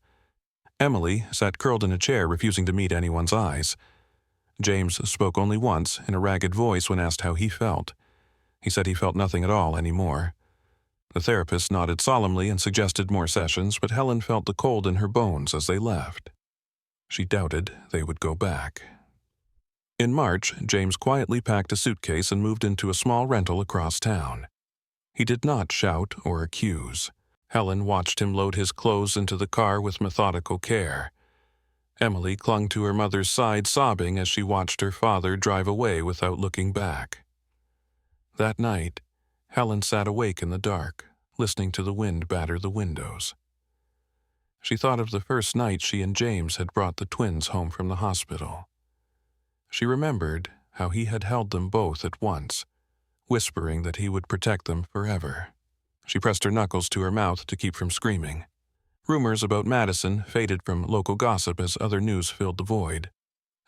Emily sat curled in a chair, refusing to meet anyone's eyes. James spoke only once, in a ragged voice, when asked how he felt. He said he felt nothing at all anymore. The therapist nodded solemnly and suggested more sessions, but Helen felt the cold in her bones as they left. She doubted they would go back. In March, James quietly packed a suitcase and moved into a small rental across town. He did not shout or accuse. Helen watched him load his clothes into the car with methodical care. Emily clung to her mother's side, sobbing as she watched her father drive away without looking back. That night, Helen sat awake in the dark, listening to the wind batter the windows. She thought of the first night she and James had brought the twins home from the hospital. She remembered how he had held them both at once, whispering that he would protect them forever. She pressed her knuckles to her mouth to keep from screaming. Rumors about Madison faded from local gossip as other news filled the void.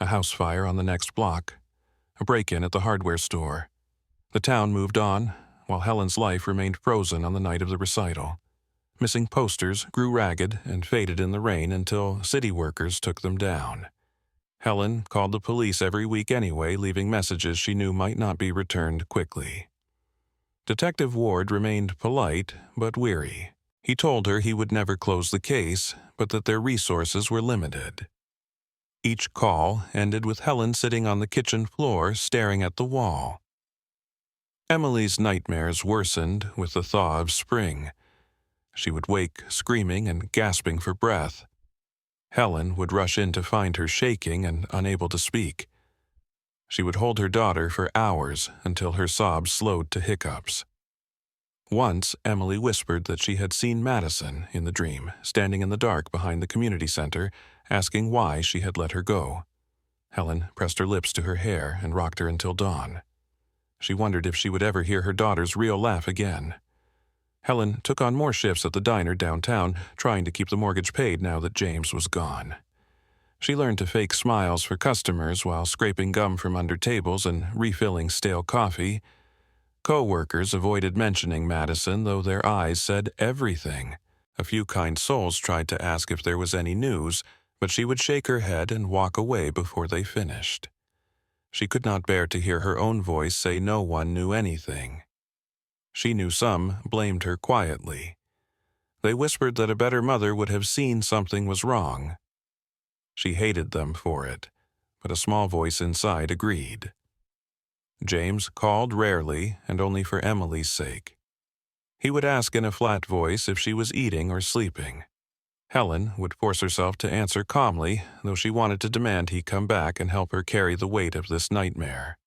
A house fire on the next block, a break-in at the hardware store. The town moved on, while Helen's life remained frozen on the night of the recital. Missing posters grew ragged and faded in the rain until city workers took them down. Helen called the police every week anyway, leaving messages she knew might not be returned quickly. Detective Ward remained polite but weary. He told her he would never close the case, but that their resources were limited. Each call ended with Helen sitting on the kitchen floor staring at the wall. Emily's nightmares worsened with the thaw of spring. She would wake screaming and gasping for breath. Helen would rush in to find her shaking and unable to speak. She would hold her daughter for hours until her sobs slowed to hiccups. Once, Emily whispered that she had seen Madison in the dream, standing in the dark behind the community center, asking why she had let her go. Helen pressed her lips to her hair and rocked her until dawn. She wondered if she would ever hear her daughter's real laugh again. Helen took on more shifts at the diner downtown, trying to keep the mortgage paid now that James was gone. She learned to fake smiles for customers while scraping gum from under tables and refilling stale coffee. Co-workers avoided mentioning Madison, though their eyes said everything. A few kind souls tried to ask if there was any news, but she would shake her head and walk away before they finished. She could not bear to hear her own voice say no one knew anything. She knew some blamed her quietly. They whispered that a better mother would have seen something was wrong. She hated them for it, but a small voice inside agreed. James called rarely and only for Emily's sake. He would ask in a flat voice if she was eating or sleeping. Helen would force herself to answer calmly, though she wanted to demand he come back and help her carry the weight of this nightmare.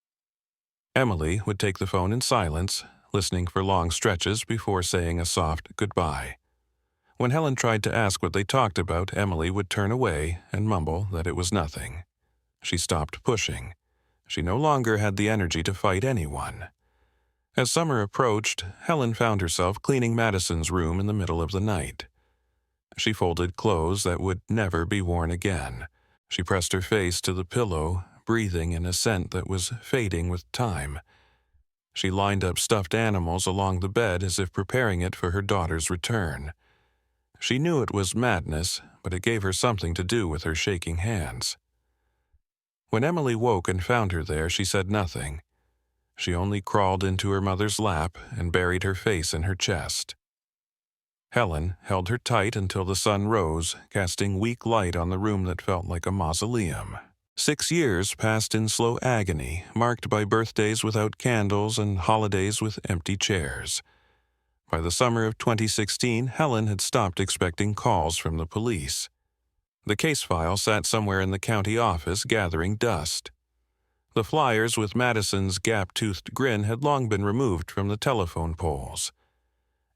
Emily would take the phone in silence, listening for long stretches before saying a soft goodbye. When Helen tried to ask what they talked about, Emily would turn away and mumble that it was nothing. She stopped pushing. She no longer had the energy to fight anyone. As summer approached, Helen found herself cleaning Madison's room in the middle of the night. She folded clothes that would never be worn again. She pressed her face to the pillow, breathing in a scent that was fading with time. She lined up stuffed animals along the bed as if preparing it for her daughter's return. She knew it was madness, but it gave her something to do with her shaking hands. When Emily woke and found her there, she said nothing. She only crawled into her mother's lap and buried her face in her chest. Helen held her tight until the sun rose, casting weak light on the room that felt like a mausoleum. 6 years passed in slow agony, marked by birthdays without candles and holidays with empty chairs. By the summer of 2016, Helen had stopped expecting calls from the police. The case file sat somewhere in the county office, gathering dust. The flyers with Madison's gap-toothed grin had long been removed from the telephone poles.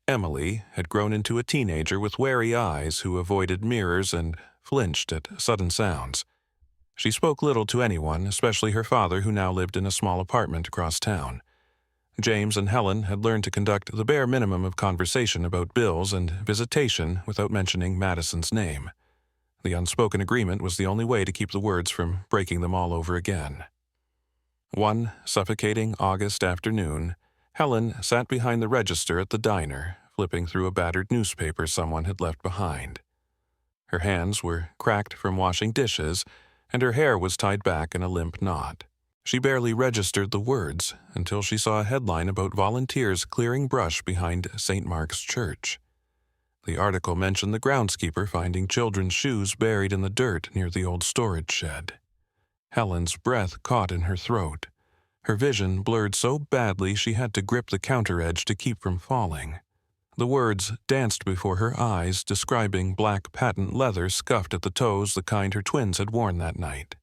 Emily had grown into a teenager with wary eyes who avoided mirrors and flinched at sudden sounds. She spoke little to anyone, especially her father, who now lived in a small apartment across town. James and Helen had learned to conduct the bare minimum of conversation about bills and visitation without mentioning Madison's name. The unspoken agreement was the only way to keep the words from breaking them all over again. One suffocating August afternoon, Helen sat behind the register at the diner, flipping through a battered newspaper someone had left behind. Her hands were cracked from washing dishes, and her hair was tied back in a limp knot. She barely registered the words until she saw a headline about volunteers clearing brush behind St. Mark's Church. The article mentioned the groundskeeper finding children's shoes buried in the dirt near the old storage shed. Helen's breath caught in her throat. Her vision blurred so badly she had to grip the counter edge to keep from falling. The words danced before her eyes, describing black patent leather scuffed at the toes, the kind her twins had worn that night.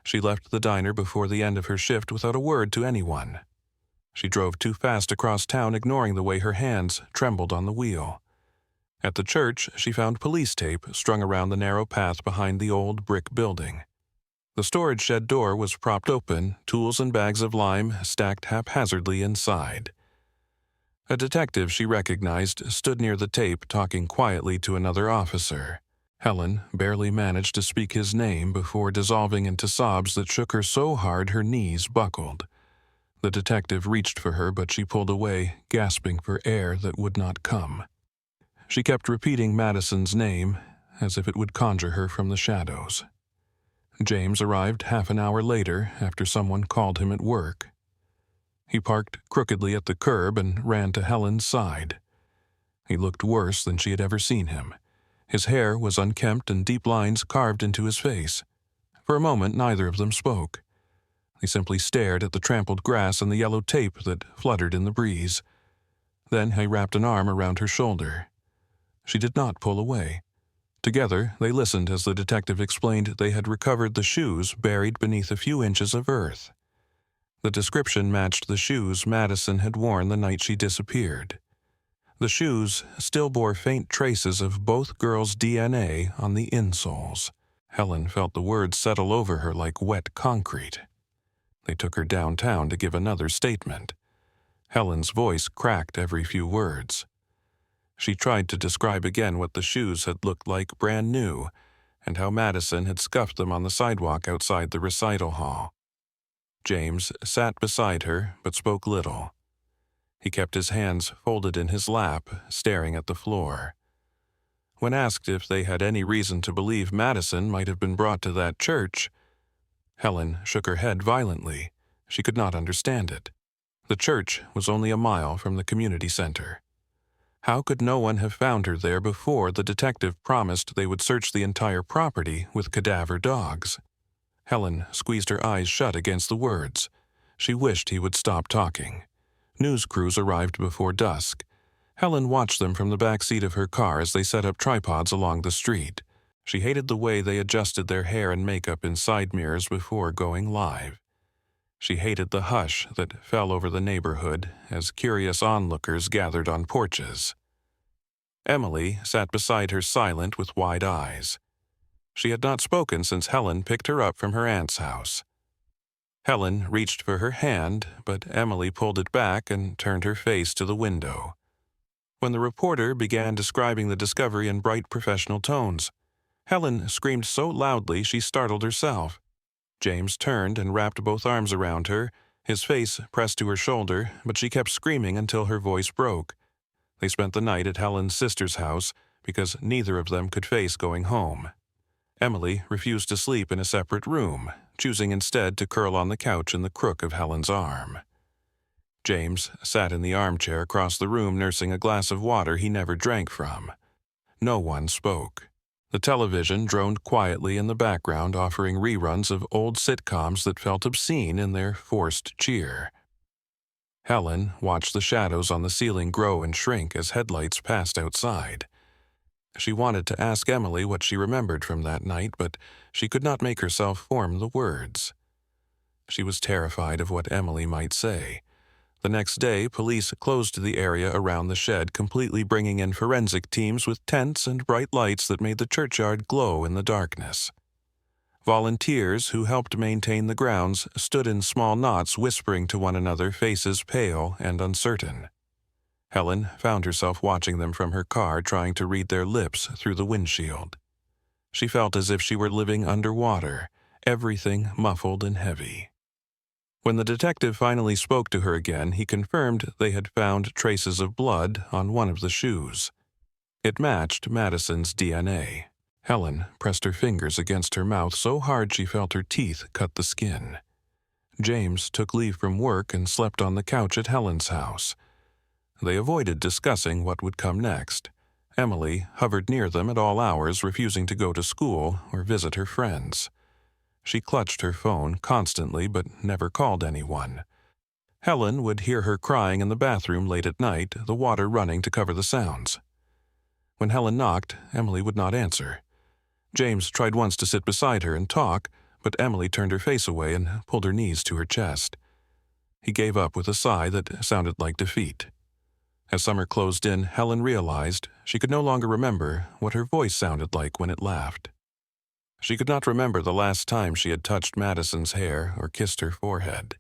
She left the diner before the end of her shift without a word to anyone. She drove too fast across town, ignoring the way her hands trembled on the wheel. At the church, she found police tape strung around the narrow path behind the old brick building. The storage shed door was propped open, tools and bags of lime stacked haphazardly inside. A detective she recognized stood near the tape, talking quietly to another officer. Helen barely managed to speak his name before dissolving into sobs that shook her so hard her knees buckled. The detective reached for her, but she pulled away, gasping for air that would not come. She kept repeating Madison's name, as if it would conjure her from the shadows. James arrived half an hour later after someone called him at work. He parked crookedly at the curb and ran to Helen's side. He looked worse than she had ever seen him. His hair was unkempt and deep lines carved into his face. For a moment, neither of them spoke. They simply stared at the trampled grass and the yellow tape that fluttered in the breeze. Then he wrapped an arm around her shoulder. She did not pull away. Together, they listened as the detective explained they had recovered the shoes buried beneath a few inches of earth. The description matched the shoes Madison had worn the night she disappeared. The shoes still bore faint traces of both girls' DNA on the insoles. Helen felt the words settle over her like wet concrete. They took her downtown to give another statement. Helen's voice cracked every few words. She tried to describe again what the shoes had looked like brand new, and how Madison had scuffed them on the sidewalk outside the recital hall. James sat beside her, but spoke little. He kept his hands folded in his lap, staring at the floor. When asked if they had any reason to believe Madison might have been brought to that church, Helen shook her head violently. She could not understand it. The church was only a mile from the community center. How could no one have found her there before the detective promised they would search the entire property with cadaver dogs? Helen squeezed her eyes shut against the words. She wished he would stop talking. News crews arrived before dusk. Helen watched them from the back seat of her car as they set up tripods along the street. She hated the way they adjusted their hair and makeup in side mirrors before going live. She hated the hush that fell over the neighborhood as curious onlookers gathered on porches. Emily sat beside her silent with wide eyes. She had not spoken since Helen picked her up from her aunt's house. Helen reached for her hand, but Emily pulled it back and turned her face to the window. When the reporter began describing the discovery in bright professional tones, Helen screamed so loudly she startled herself. James turned and wrapped both arms around her, his face pressed to her shoulder, but she kept screaming until her voice broke. They spent the night at Helen's sister's house because neither of them could face going home. Emily refused to sleep in a separate room, choosing instead to curl on the couch in the crook of Helen's arm. James sat in the armchair across the room nursing a glass of water he never drank from. No one spoke. The television droned quietly in the background, offering reruns of old sitcoms that felt obscene in their forced cheer. Helen watched the shadows on the ceiling grow and shrink as headlights passed outside. She wanted to ask Emily what she remembered from that night, but she could not make herself form the words. She was terrified of what Emily might say. The next day, police closed the area around the shed, completely bringing in forensic teams with tents and bright lights that made the churchyard glow in the darkness. Volunteers who helped maintain the grounds stood in small knots whispering to one another, faces pale and uncertain. Helen found herself watching them from her car, trying to read their lips through the windshield. She felt as if she were living underwater, everything muffled and heavy. When the detective finally spoke to her again, he confirmed they had found traces of blood on one of the shoes. It matched Madison's DNA. Helen pressed her fingers against her mouth so hard she felt her teeth cut the skin. James took leave from work and slept on the couch at Helen's house. They avoided discussing what would come next. Emily hovered near them at all hours, refusing to go to school or visit her friends. She clutched her phone constantly but never called anyone. Helen would hear her crying in the bathroom late at night, the water running to cover the sounds. When Helen knocked, Emily would not answer. James tried once to sit beside her and talk, but Emily turned her face away and pulled her knees to her chest. He gave up with a sigh that sounded like defeat. As summer closed in, Helen realized she could no longer remember what her voice sounded like when it laughed. She could not remember the last time she had touched Madison's hair or kissed her forehead.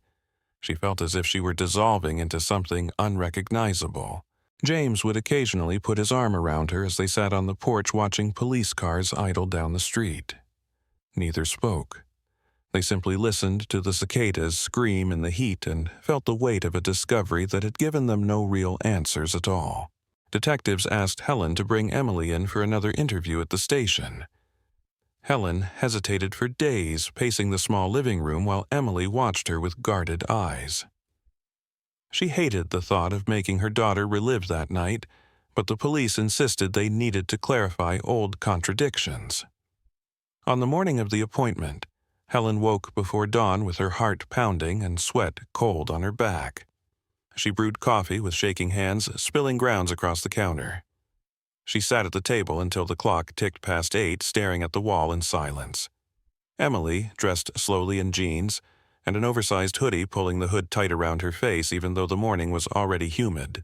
She felt as if she were dissolving into something unrecognizable. James would occasionally put his arm around her as they sat on the porch watching police cars idle down the street. Neither spoke. They simply listened to the cicadas scream in the heat and felt the weight of a discovery that had given them no real answers at all. Detectives asked Helen to bring Emily in for another interview at the station. Helen hesitated for days, pacing the small living room while Emily watched her with guarded eyes. She hated the thought of making her daughter relive that night, but the police insisted they needed to clarify old contradictions. On the morning of the appointment, Helen woke before dawn with her heart pounding and sweat cold on her back. She brewed coffee with shaking hands, spilling grounds across the counter. She sat at the table until the clock ticked past 8, staring at the wall in silence. Emily, dressed slowly in jeans, and an oversized hoodie pulling the hood tight around her face even though the morning was already humid.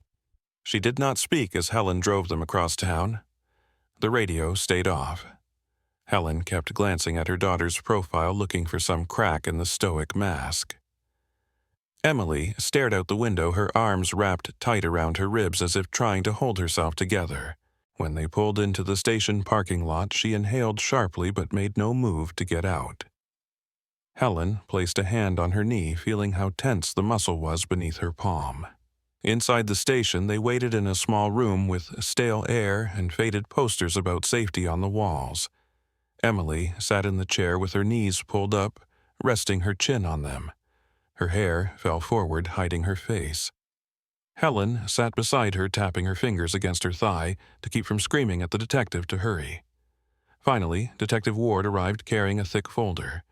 She did not speak as Helen drove them across town. The radio stayed off. Helen kept glancing at her daughter's profile, looking for some crack in the stoic mask. Emily stared out the window, her arms wrapped tight around her ribs as if trying to hold herself together. When they pulled into the station parking lot, she inhaled sharply but made no move to get out. Helen placed a hand on her knee, feeling how tense the muscle was beneath her palm. Inside the station, they waited in a small room with stale air and faded posters about safety on the walls. Emily sat in the chair with her knees pulled up, resting her chin on them. Her hair fell forward, hiding her face. Helen sat beside her, tapping her fingers against her thigh to keep from screaming at the detective to hurry. Finally, Detective Ward arrived carrying a thick folder.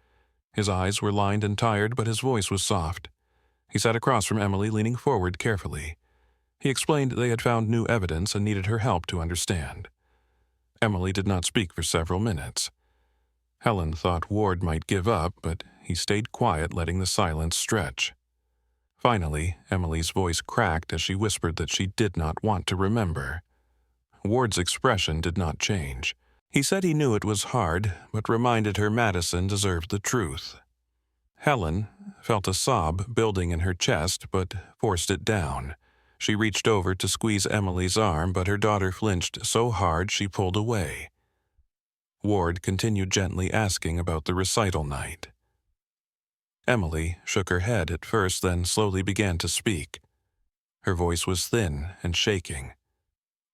His eyes were lined and tired, but his voice was soft. He sat across from Emily, leaning forward carefully. He explained they had found new evidence and needed her help to understand. Emily did not speak for several minutes. Helen thought Ward might give up, but he stayed quiet, letting the silence stretch. Finally, Emily's voice cracked as she whispered that she did not want to remember. Ward's expression did not change. He said he knew it was hard, but reminded her Madison deserved the truth. Helen felt a sob building in her chest, but forced it down. She reached over to squeeze Emily's arm, but her daughter flinched so hard she pulled away. Ward continued gently asking about the recital night. Emily shook her head at first, then slowly began to speak. Her voice was thin and shaking.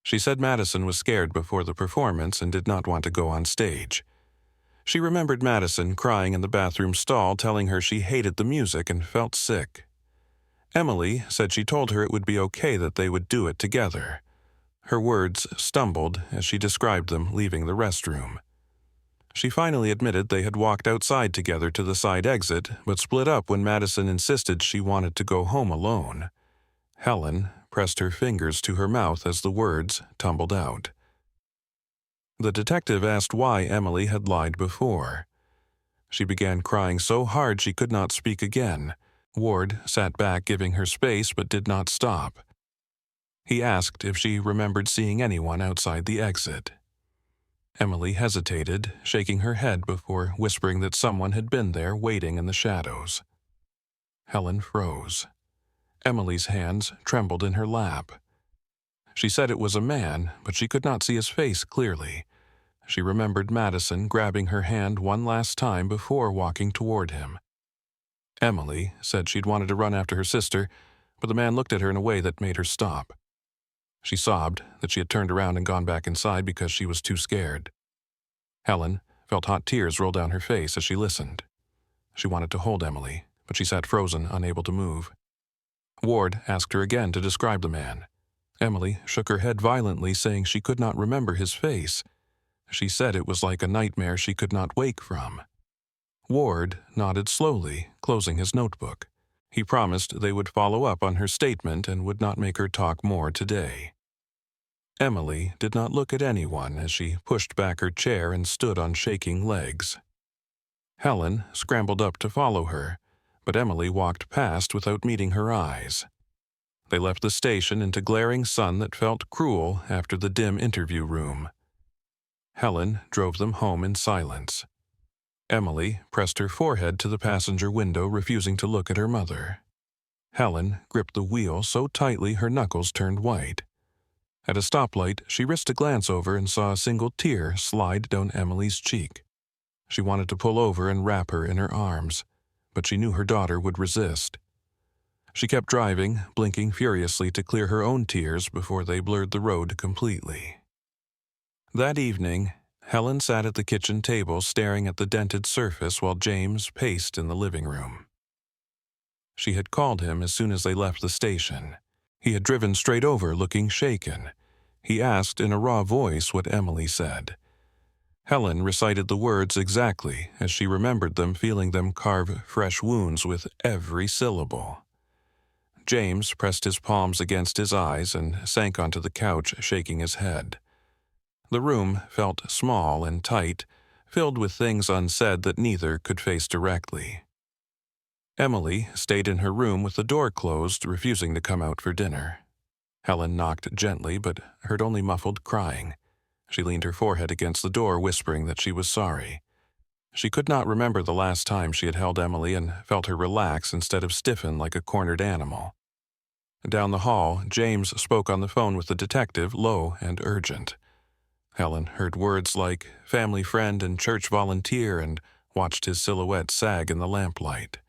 She said Madison was scared before the performance and did not want to go on stage. She remembered Madison crying in the bathroom stall, telling her she hated the music and felt sick. Emily said she told her it would be okay, that they would do it together. Her words stumbled as she described them leaving the restroom. She finally admitted they had walked outside together to the side exit, but split up when Madison insisted she wanted to go home alone. Helen pressed her fingers to her mouth as the words tumbled out. The detective asked why Emily had lied before. She began crying so hard she could not speak again. Ward sat back, giving her space, but did not stop. He asked if she remembered seeing anyone outside the exit. Emily hesitated, shaking her head before whispering that someone had been there waiting in the shadows. Helen froze. Emily's hands trembled in her lap. She said it was a man, but she could not see his face clearly. She remembered Madison grabbing her hand one last time before walking toward him. Emily said she'd wanted to run after her sister, but the man looked at her in a way that made her stop. She sobbed that she had turned around and gone back inside because she was too scared. Helen felt hot tears roll down her face as she listened. She wanted to hold Emily, but she sat frozen, unable to move. Ward asked her again to describe the man. Emily shook her head violently, saying she could not remember his face. She said it was like a nightmare she could not wake from. Ward nodded slowly, closing his notebook. He promised they would follow up on her statement and would not make her talk more today. Emily did not look at anyone as she pushed back her chair and stood on shaking legs. Helen scrambled up to follow her, but Emily walked past without meeting her eyes. They left the station into glaring sun that felt cruel after the dim interview room. Helen drove them home in silence. Emily pressed her forehead to the passenger window, refusing to look at her mother. Helen gripped the wheel so tightly her knuckles turned white. At a stoplight, she risked a glance over and saw a single tear slide down Emily's cheek. She wanted to pull over and wrap her in her arms, but she knew her daughter would resist. She kept driving, blinking furiously to clear her own tears before they blurred the road completely. That evening, Helen sat at the kitchen table staring at the dented surface while James paced in the living room. She had called him as soon as they left the station. He had driven straight over, looking shaken. He asked in a raw voice what Emily said. Helen recited the words exactly as she remembered them, feeling them carve fresh wounds with every syllable. James pressed his palms against his eyes and sank onto the couch, shaking his head. The room felt small and tight, filled with things unsaid that neither could face directly. Emily stayed in her room with the door closed, refusing to come out for dinner. Helen knocked gently, but heard only muffled crying. She leaned her forehead against the door, whispering that she was sorry. She could not remember the last time she had held Emily and felt her relax instead of stiffen like a cornered animal. Down the hall, James spoke on the phone with the detective, low and urgent. Helen heard words like family friend and church volunteer and watched his silhouette sag in the lamplight.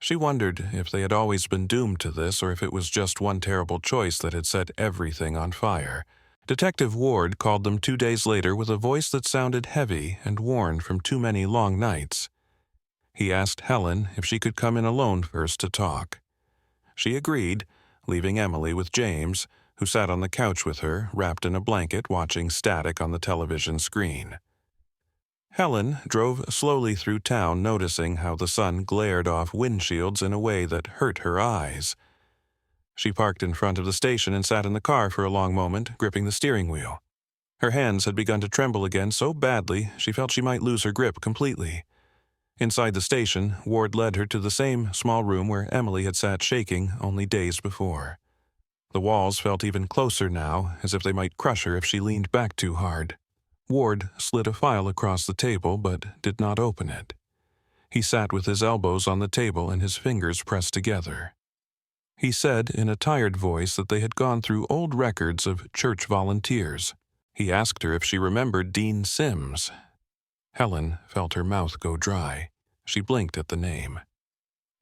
She wondered if they had always been doomed to this or if it was just one terrible choice that had set everything on fire. Detective Ward called them 2 days later with a voice that sounded heavy and worn from too many long nights. He asked Helen if she could come in alone first to talk. She agreed, leaving Emily with James, who sat on the couch with her, wrapped in a blanket, watching static on the television screen. Helen drove slowly through town, noticing how the sun glared off windshields in a way that hurt her eyes. She parked in front of the station and sat in the car for a long moment, gripping the steering wheel. Her hands had begun to tremble again so badly she felt she might lose her grip completely. Inside the station, Ward led her to the same small room where Emily had sat shaking only days before. The walls felt even closer now, as if they might crush her if she leaned back too hard. Ward slid a file across the table, but did not open it. He sat with his elbows on the table and his fingers pressed together. He said in a tired voice that they had gone through old records of church volunteers. He asked her if she remembered Dean Sims. Helen felt her mouth go dry. She blinked at the name.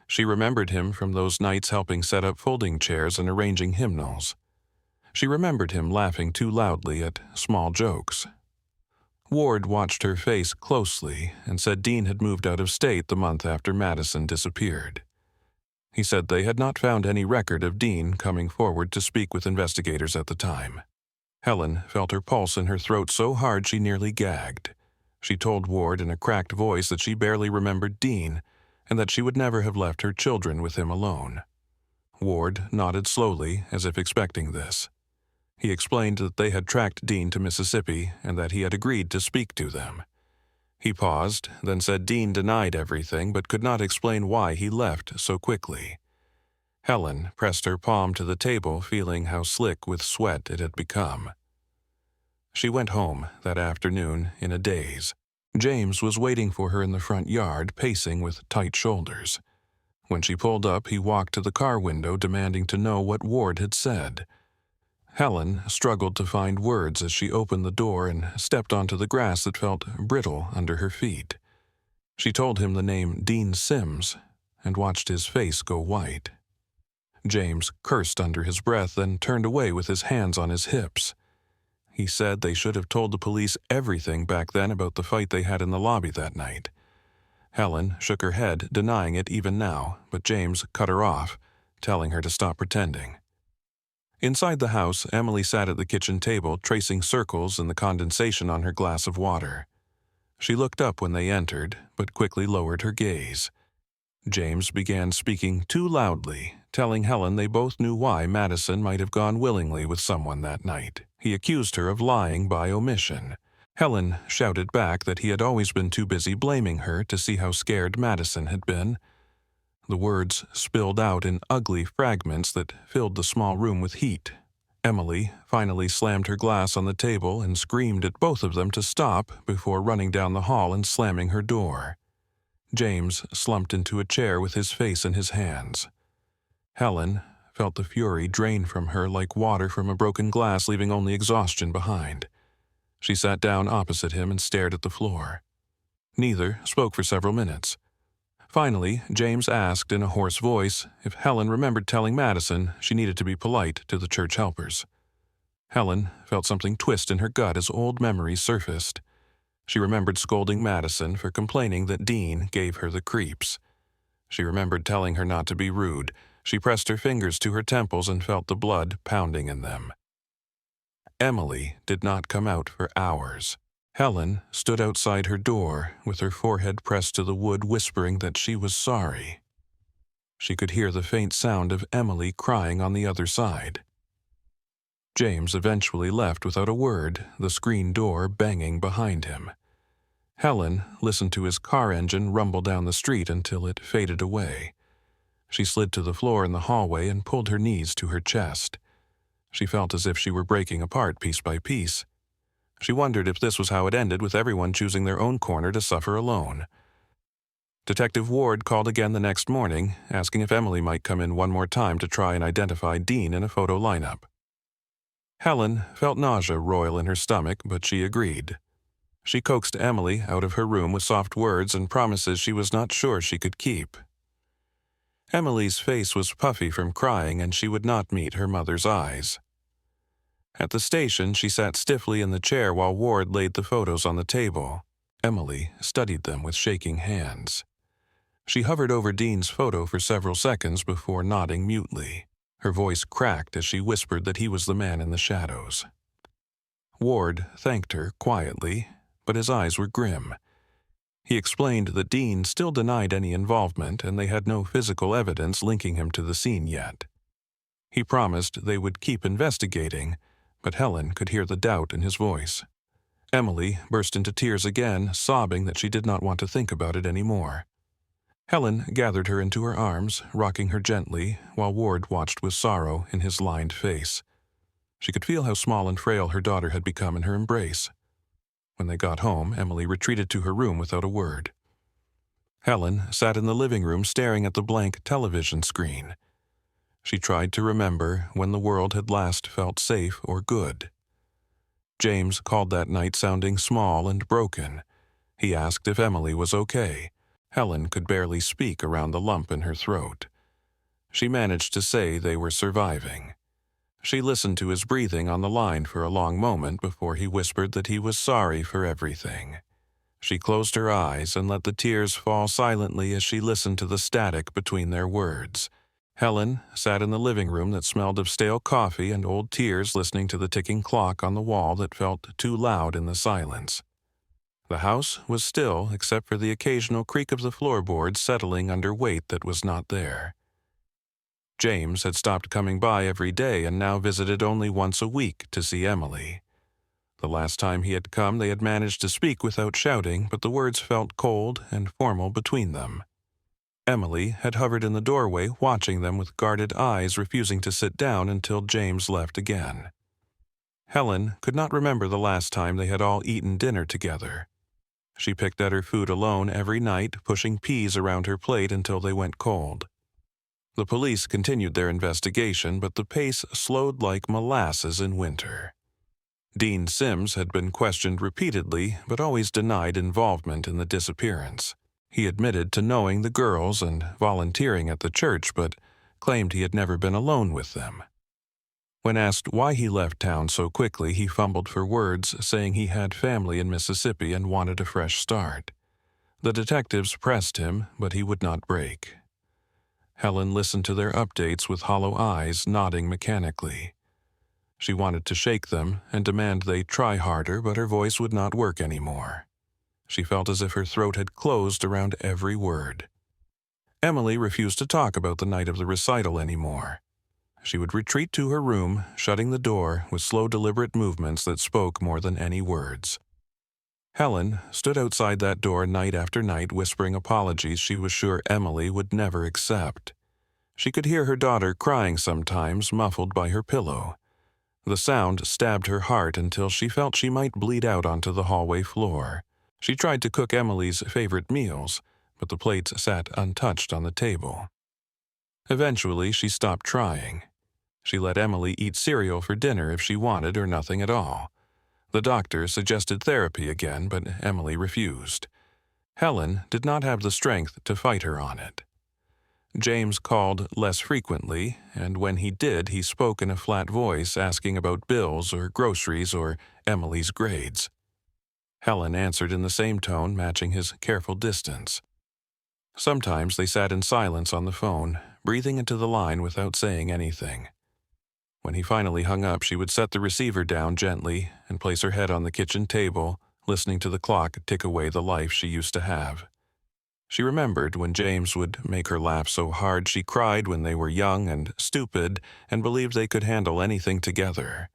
She remembered him from those nights helping set up folding chairs and arranging hymnals. She remembered him laughing too loudly at small jokes. Ward watched her face closely and said Dean had moved out of state the month after Madison disappeared. He said they had not found any record of Dean coming forward to speak with investigators at the time. Helen felt her pulse in her throat so hard she nearly gagged. She told Ward in a cracked voice that she barely remembered Dean and that she would never have left her children with him alone. Ward nodded slowly, as if expecting this. He explained that they had tracked Dean to Mississippi and that he had agreed to speak to them. He paused, then said Dean denied everything but could not explain why he left so quickly. Helen pressed her palm to the table, feeling how slick with sweat it had become. She went home that afternoon in a daze. James was waiting for her in the front yard, pacing with tight shoulders. When she pulled up, he walked to the car window, demanding to know what Ward had said. Helen struggled to find words as she opened the door and stepped onto the grass that felt brittle under her feet. She told him the name Dean Sims and watched his face go white. James cursed under his breath, then turned away with his hands on his hips. He said they should have told the police everything back then about the fight they had in the lobby that night. Helen shook her head, denying it even now, but James cut her off, telling her to stop pretending. Inside the house, Emily sat at the kitchen table, tracing circles in the condensation on her glass of water. She looked up when they entered, but quickly lowered her gaze. James began speaking too loudly, telling Helen they both knew why Madison might have gone willingly with someone that night. He accused her of lying by omission. Helen shouted back that he had always been too busy blaming her to see how scared Madison had been. The words spilled out in ugly fragments that filled the small room with heat. Emily finally slammed her glass on the table and screamed at both of them to stop before running down the hall and slamming her door. James slumped into a chair with his face in his hands. Helen felt the fury drain from her like water from a broken glass, leaving only exhaustion behind. She sat down opposite him and stared at the floor. Neither spoke for several minutes. Finally, James asked in a hoarse voice if Helen remembered telling Madison she needed to be polite to the church helpers. Helen felt something twist in her gut as old memories surfaced. She remembered scolding Madison for complaining that Dean gave her the creeps. She remembered telling her not to be rude. She pressed her fingers to her temples and felt the blood pounding in them. Emily did not come out for hours. Helen stood outside her door with her forehead pressed to the wood, whispering that she was sorry. She could hear the faint sound of Emily crying on the other side. James eventually left without a word, the screen door banging behind him. Helen listened to his car engine rumble down the street until it faded away. She slid to the floor in the hallway and pulled her knees to her chest. She felt as if she were breaking apart piece by piece. She wondered if this was how it ended, with everyone choosing their own corner to suffer alone. Detective Ward called again the next morning, asking if Emily might come in one more time to try and identify Dean in a photo lineup. Helen felt nausea roil in her stomach, but she agreed. She coaxed Emily out of her room with soft words and promises she was not sure she could keep. Emily's face was puffy from crying, and she would not meet her mother's eyes. At the station, she sat stiffly in the chair while Ward laid the photos on the table. Emily studied them with shaking hands. She hovered over Dean's photo for several seconds before nodding mutely. Her voice cracked as she whispered that he was the man in the shadows. Ward thanked her quietly, but his eyes were grim. He explained that Dean still denied any involvement and they had no physical evidence linking him to the scene yet. He promised they would keep investigating, but Helen could hear the doubt in his voice. Emily burst into tears again, sobbing that she did not want to think about it anymore. Helen gathered her into her arms, rocking her gently, while Ward watched with sorrow in his lined face. She could feel how small and frail her daughter had become in her embrace. When they got home, Emily retreated to her room without a word. Helen sat in the living room staring at the blank television screen. She tried to remember when the world had last felt safe or good. James called that night sounding small and broken. He asked if Emily was okay. Helen could barely speak around the lump in her throat. She managed to say they were surviving. She listened to his breathing on the line for a long moment before he whispered that he was sorry for everything. She closed her eyes and let the tears fall silently as she listened to the static between their words. Helen sat in the living room that smelled of stale coffee and old tears, listening to the ticking clock on the wall that felt too loud in the silence. The house was still, except for the occasional creak of the floorboards settling under weight that was not there. James had stopped coming by every day and now visited only once a week to see Emily. The last time he had come, they had managed to speak without shouting, but the words felt cold and formal between them. Emily had hovered in the doorway, watching them with guarded eyes, refusing to sit down until James left again. Helen could not remember the last time they had all eaten dinner together. She picked at her food alone every night, pushing peas around her plate until they went cold. The police continued their investigation, but the pace slowed like molasses in winter. Dean Sims had been questioned repeatedly, but always denied involvement in the disappearance. He admitted to knowing the girls and volunteering at the church, but claimed he had never been alone with them. When asked why he left town so quickly, he fumbled for words, saying he had family in Mississippi and wanted a fresh start. The detectives pressed him, but he would not break. Helen listened to their updates with hollow eyes, nodding mechanically. She wanted to shake them and demand they try harder, but her voice would not work anymore. She felt as if her throat had closed around every word. Emily refused to talk about the night of the recital anymore. She would retreat to her room, shutting the door with slow, deliberate movements that spoke more than any words. Helen stood outside that door night after night, whispering apologies she was sure Emily would never accept. She could hear her daughter crying sometimes, muffled by her pillow. The sound stabbed her heart until she felt she might bleed out onto the hallway floor. She tried to cook Emily's favorite meals, but the plates sat untouched on the table. Eventually, she stopped trying. She let Emily eat cereal for dinner if she wanted, or nothing at all. The doctor suggested therapy again, but Emily refused. Helen did not have the strength to fight her on it. James called less frequently, and when he did, he spoke in a flat voice, asking about bills or groceries or Emily's grades. Helen answered in the same tone, matching his careful distance. Sometimes they sat in silence on the phone, breathing into the line without saying anything. When he finally hung up, she would set the receiver down gently and place her head on the kitchen table, listening to the clock tick away the life she used to have. She remembered when James would make her laugh so hard she cried when they were young and stupid and believed they could handle anything together.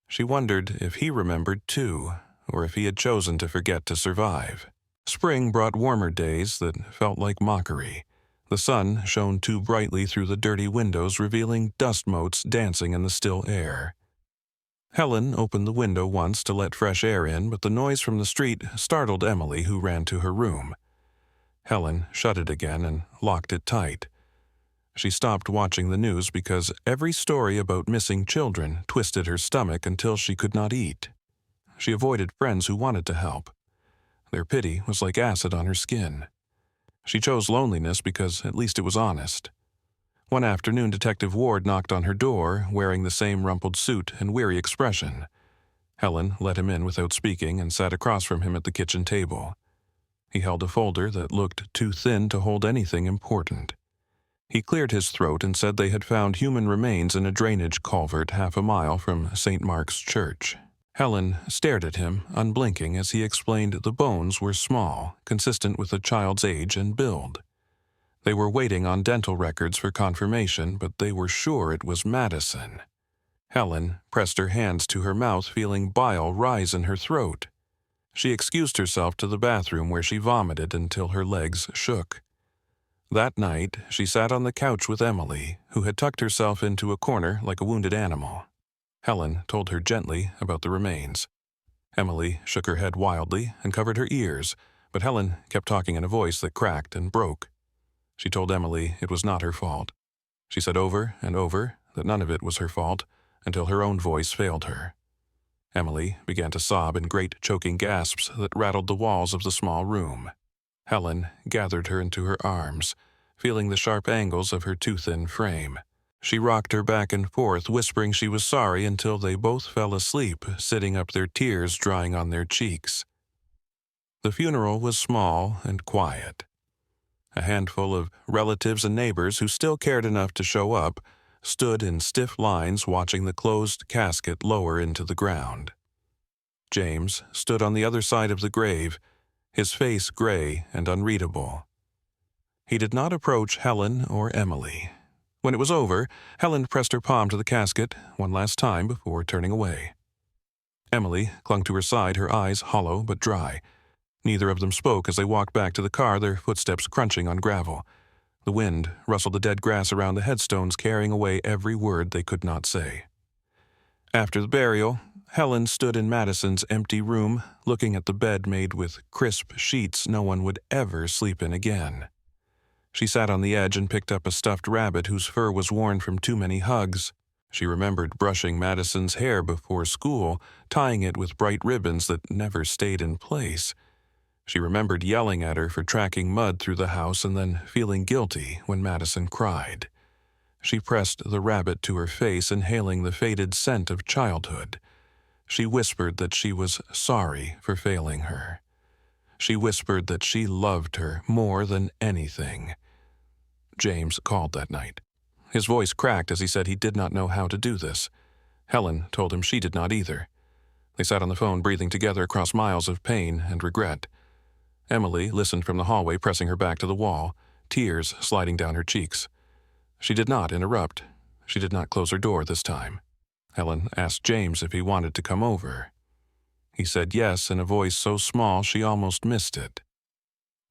She wondered if he remembered too, or if he had chosen to forget to survive. Spring brought warmer days that felt like mockery. The sun shone too brightly through the dirty windows, revealing dust motes dancing in the still air. Helen opened the window once to let fresh air in, but the noise from the street startled Emily, who ran to her room. Helen shut it again and locked it tight. She stopped watching the news because every story about missing children twisted her stomach until she could not eat. She avoided friends who wanted to help. Their pity was like acid on her skin. She chose loneliness because at least it was honest. One afternoon, Detective Ward knocked on her door, wearing the same rumpled suit and weary expression. Helen let him in without speaking and sat across from him at the kitchen table. He held a folder that looked too thin to hold anything important. He cleared his throat and said they had found human remains in a drainage culvert half a mile from St. Mark's Church. Helen stared at him, unblinking, as he explained the bones were small, consistent with a child's age and build. They were waiting on dental records for confirmation, but they were sure it was Madison. Helen pressed her hands to her mouth, feeling bile rise in her throat. She excused herself to the bathroom where she vomited until her legs shook. That night, she sat on the couch with Emily, who had tucked herself into a corner like a wounded animal. Helen told her gently about the remains. Emily shook her head wildly and covered her ears, but Helen kept talking in a voice that cracked and broke. She told Emily it was not her fault. She said over and over that none of it was her fault, until her own voice failed her. Emily began to sob in great choking gasps that rattled the walls of the small room. Helen gathered her into her arms, feeling the sharp angles of her too-thin frame. She rocked her back and forth, whispering she was sorry until they both fell asleep, sitting up, their tears drying on their cheeks. The funeral was small and quiet. A handful of relatives and neighbors who still cared enough to show up stood in stiff lines watching the closed casket lower into the ground. James stood on the other side of the grave, his face gray and unreadable. He did not approach Helen or Emily. When it was over, Helen pressed her palm to the casket one last time before turning away. Emily clung to her side, her eyes hollow but dry. Neither of them spoke as they walked back to the car, their footsteps crunching on gravel. The wind rustled the dead grass around the headstones, carrying away every word they could not say. After the burial, Helen stood in Madison's empty room, looking at the bed made with crisp sheets no one would ever sleep in again. She sat on the edge and picked up a stuffed rabbit whose fur was worn from too many hugs. She remembered brushing Madison's hair before school, tying it with bright ribbons that never stayed in place. She remembered yelling at her for tracking mud through the house and then feeling guilty when Madison cried. She pressed the rabbit to her face, inhaling the faded scent of childhood. She whispered that she was sorry for failing her. She whispered that she loved her more than anything. James called that night. His voice cracked as he said he did not know how to do this. Helen told him she did not either. They sat on the phone, breathing together across miles of pain and regret. Emily listened from the hallway, pressing her back to the wall, tears sliding down her cheeks. She did not interrupt. She did not close her door this time. Helen asked James if he wanted to come over. He said yes in a voice so small she almost missed it.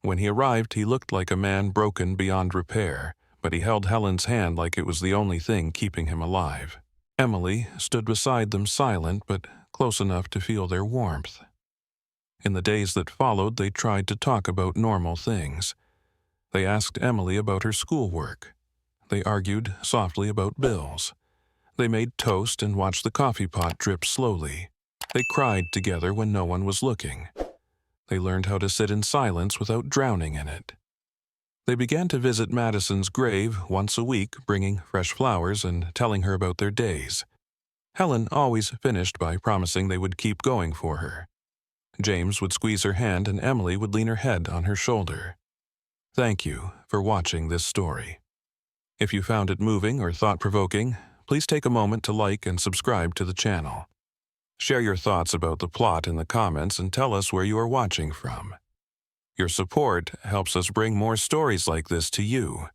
When he arrived, he looked like a man broken beyond repair, but he held Helen's hand like it was the only thing keeping him alive. Emily stood beside them, silent but close enough to feel their warmth. In the days that followed, they tried to talk about normal things. They asked Emily about her schoolwork. They argued softly about bills. They made toast and watched the coffee pot drip slowly. They cried together when no one was looking. They learned how to sit in silence without drowning in it. They began to visit Madison's grave once a week, bringing fresh flowers and telling her about their days. Helen always finished by promising they would keep going for her. James would squeeze her hand and Emily would lean her head on her shoulder. Thank you for watching this story. If you found it moving or thought-provoking, please take a moment to like and subscribe to the channel. Share your thoughts about the plot in the comments and tell us where you are watching from. Your support helps us bring more stories like this to you.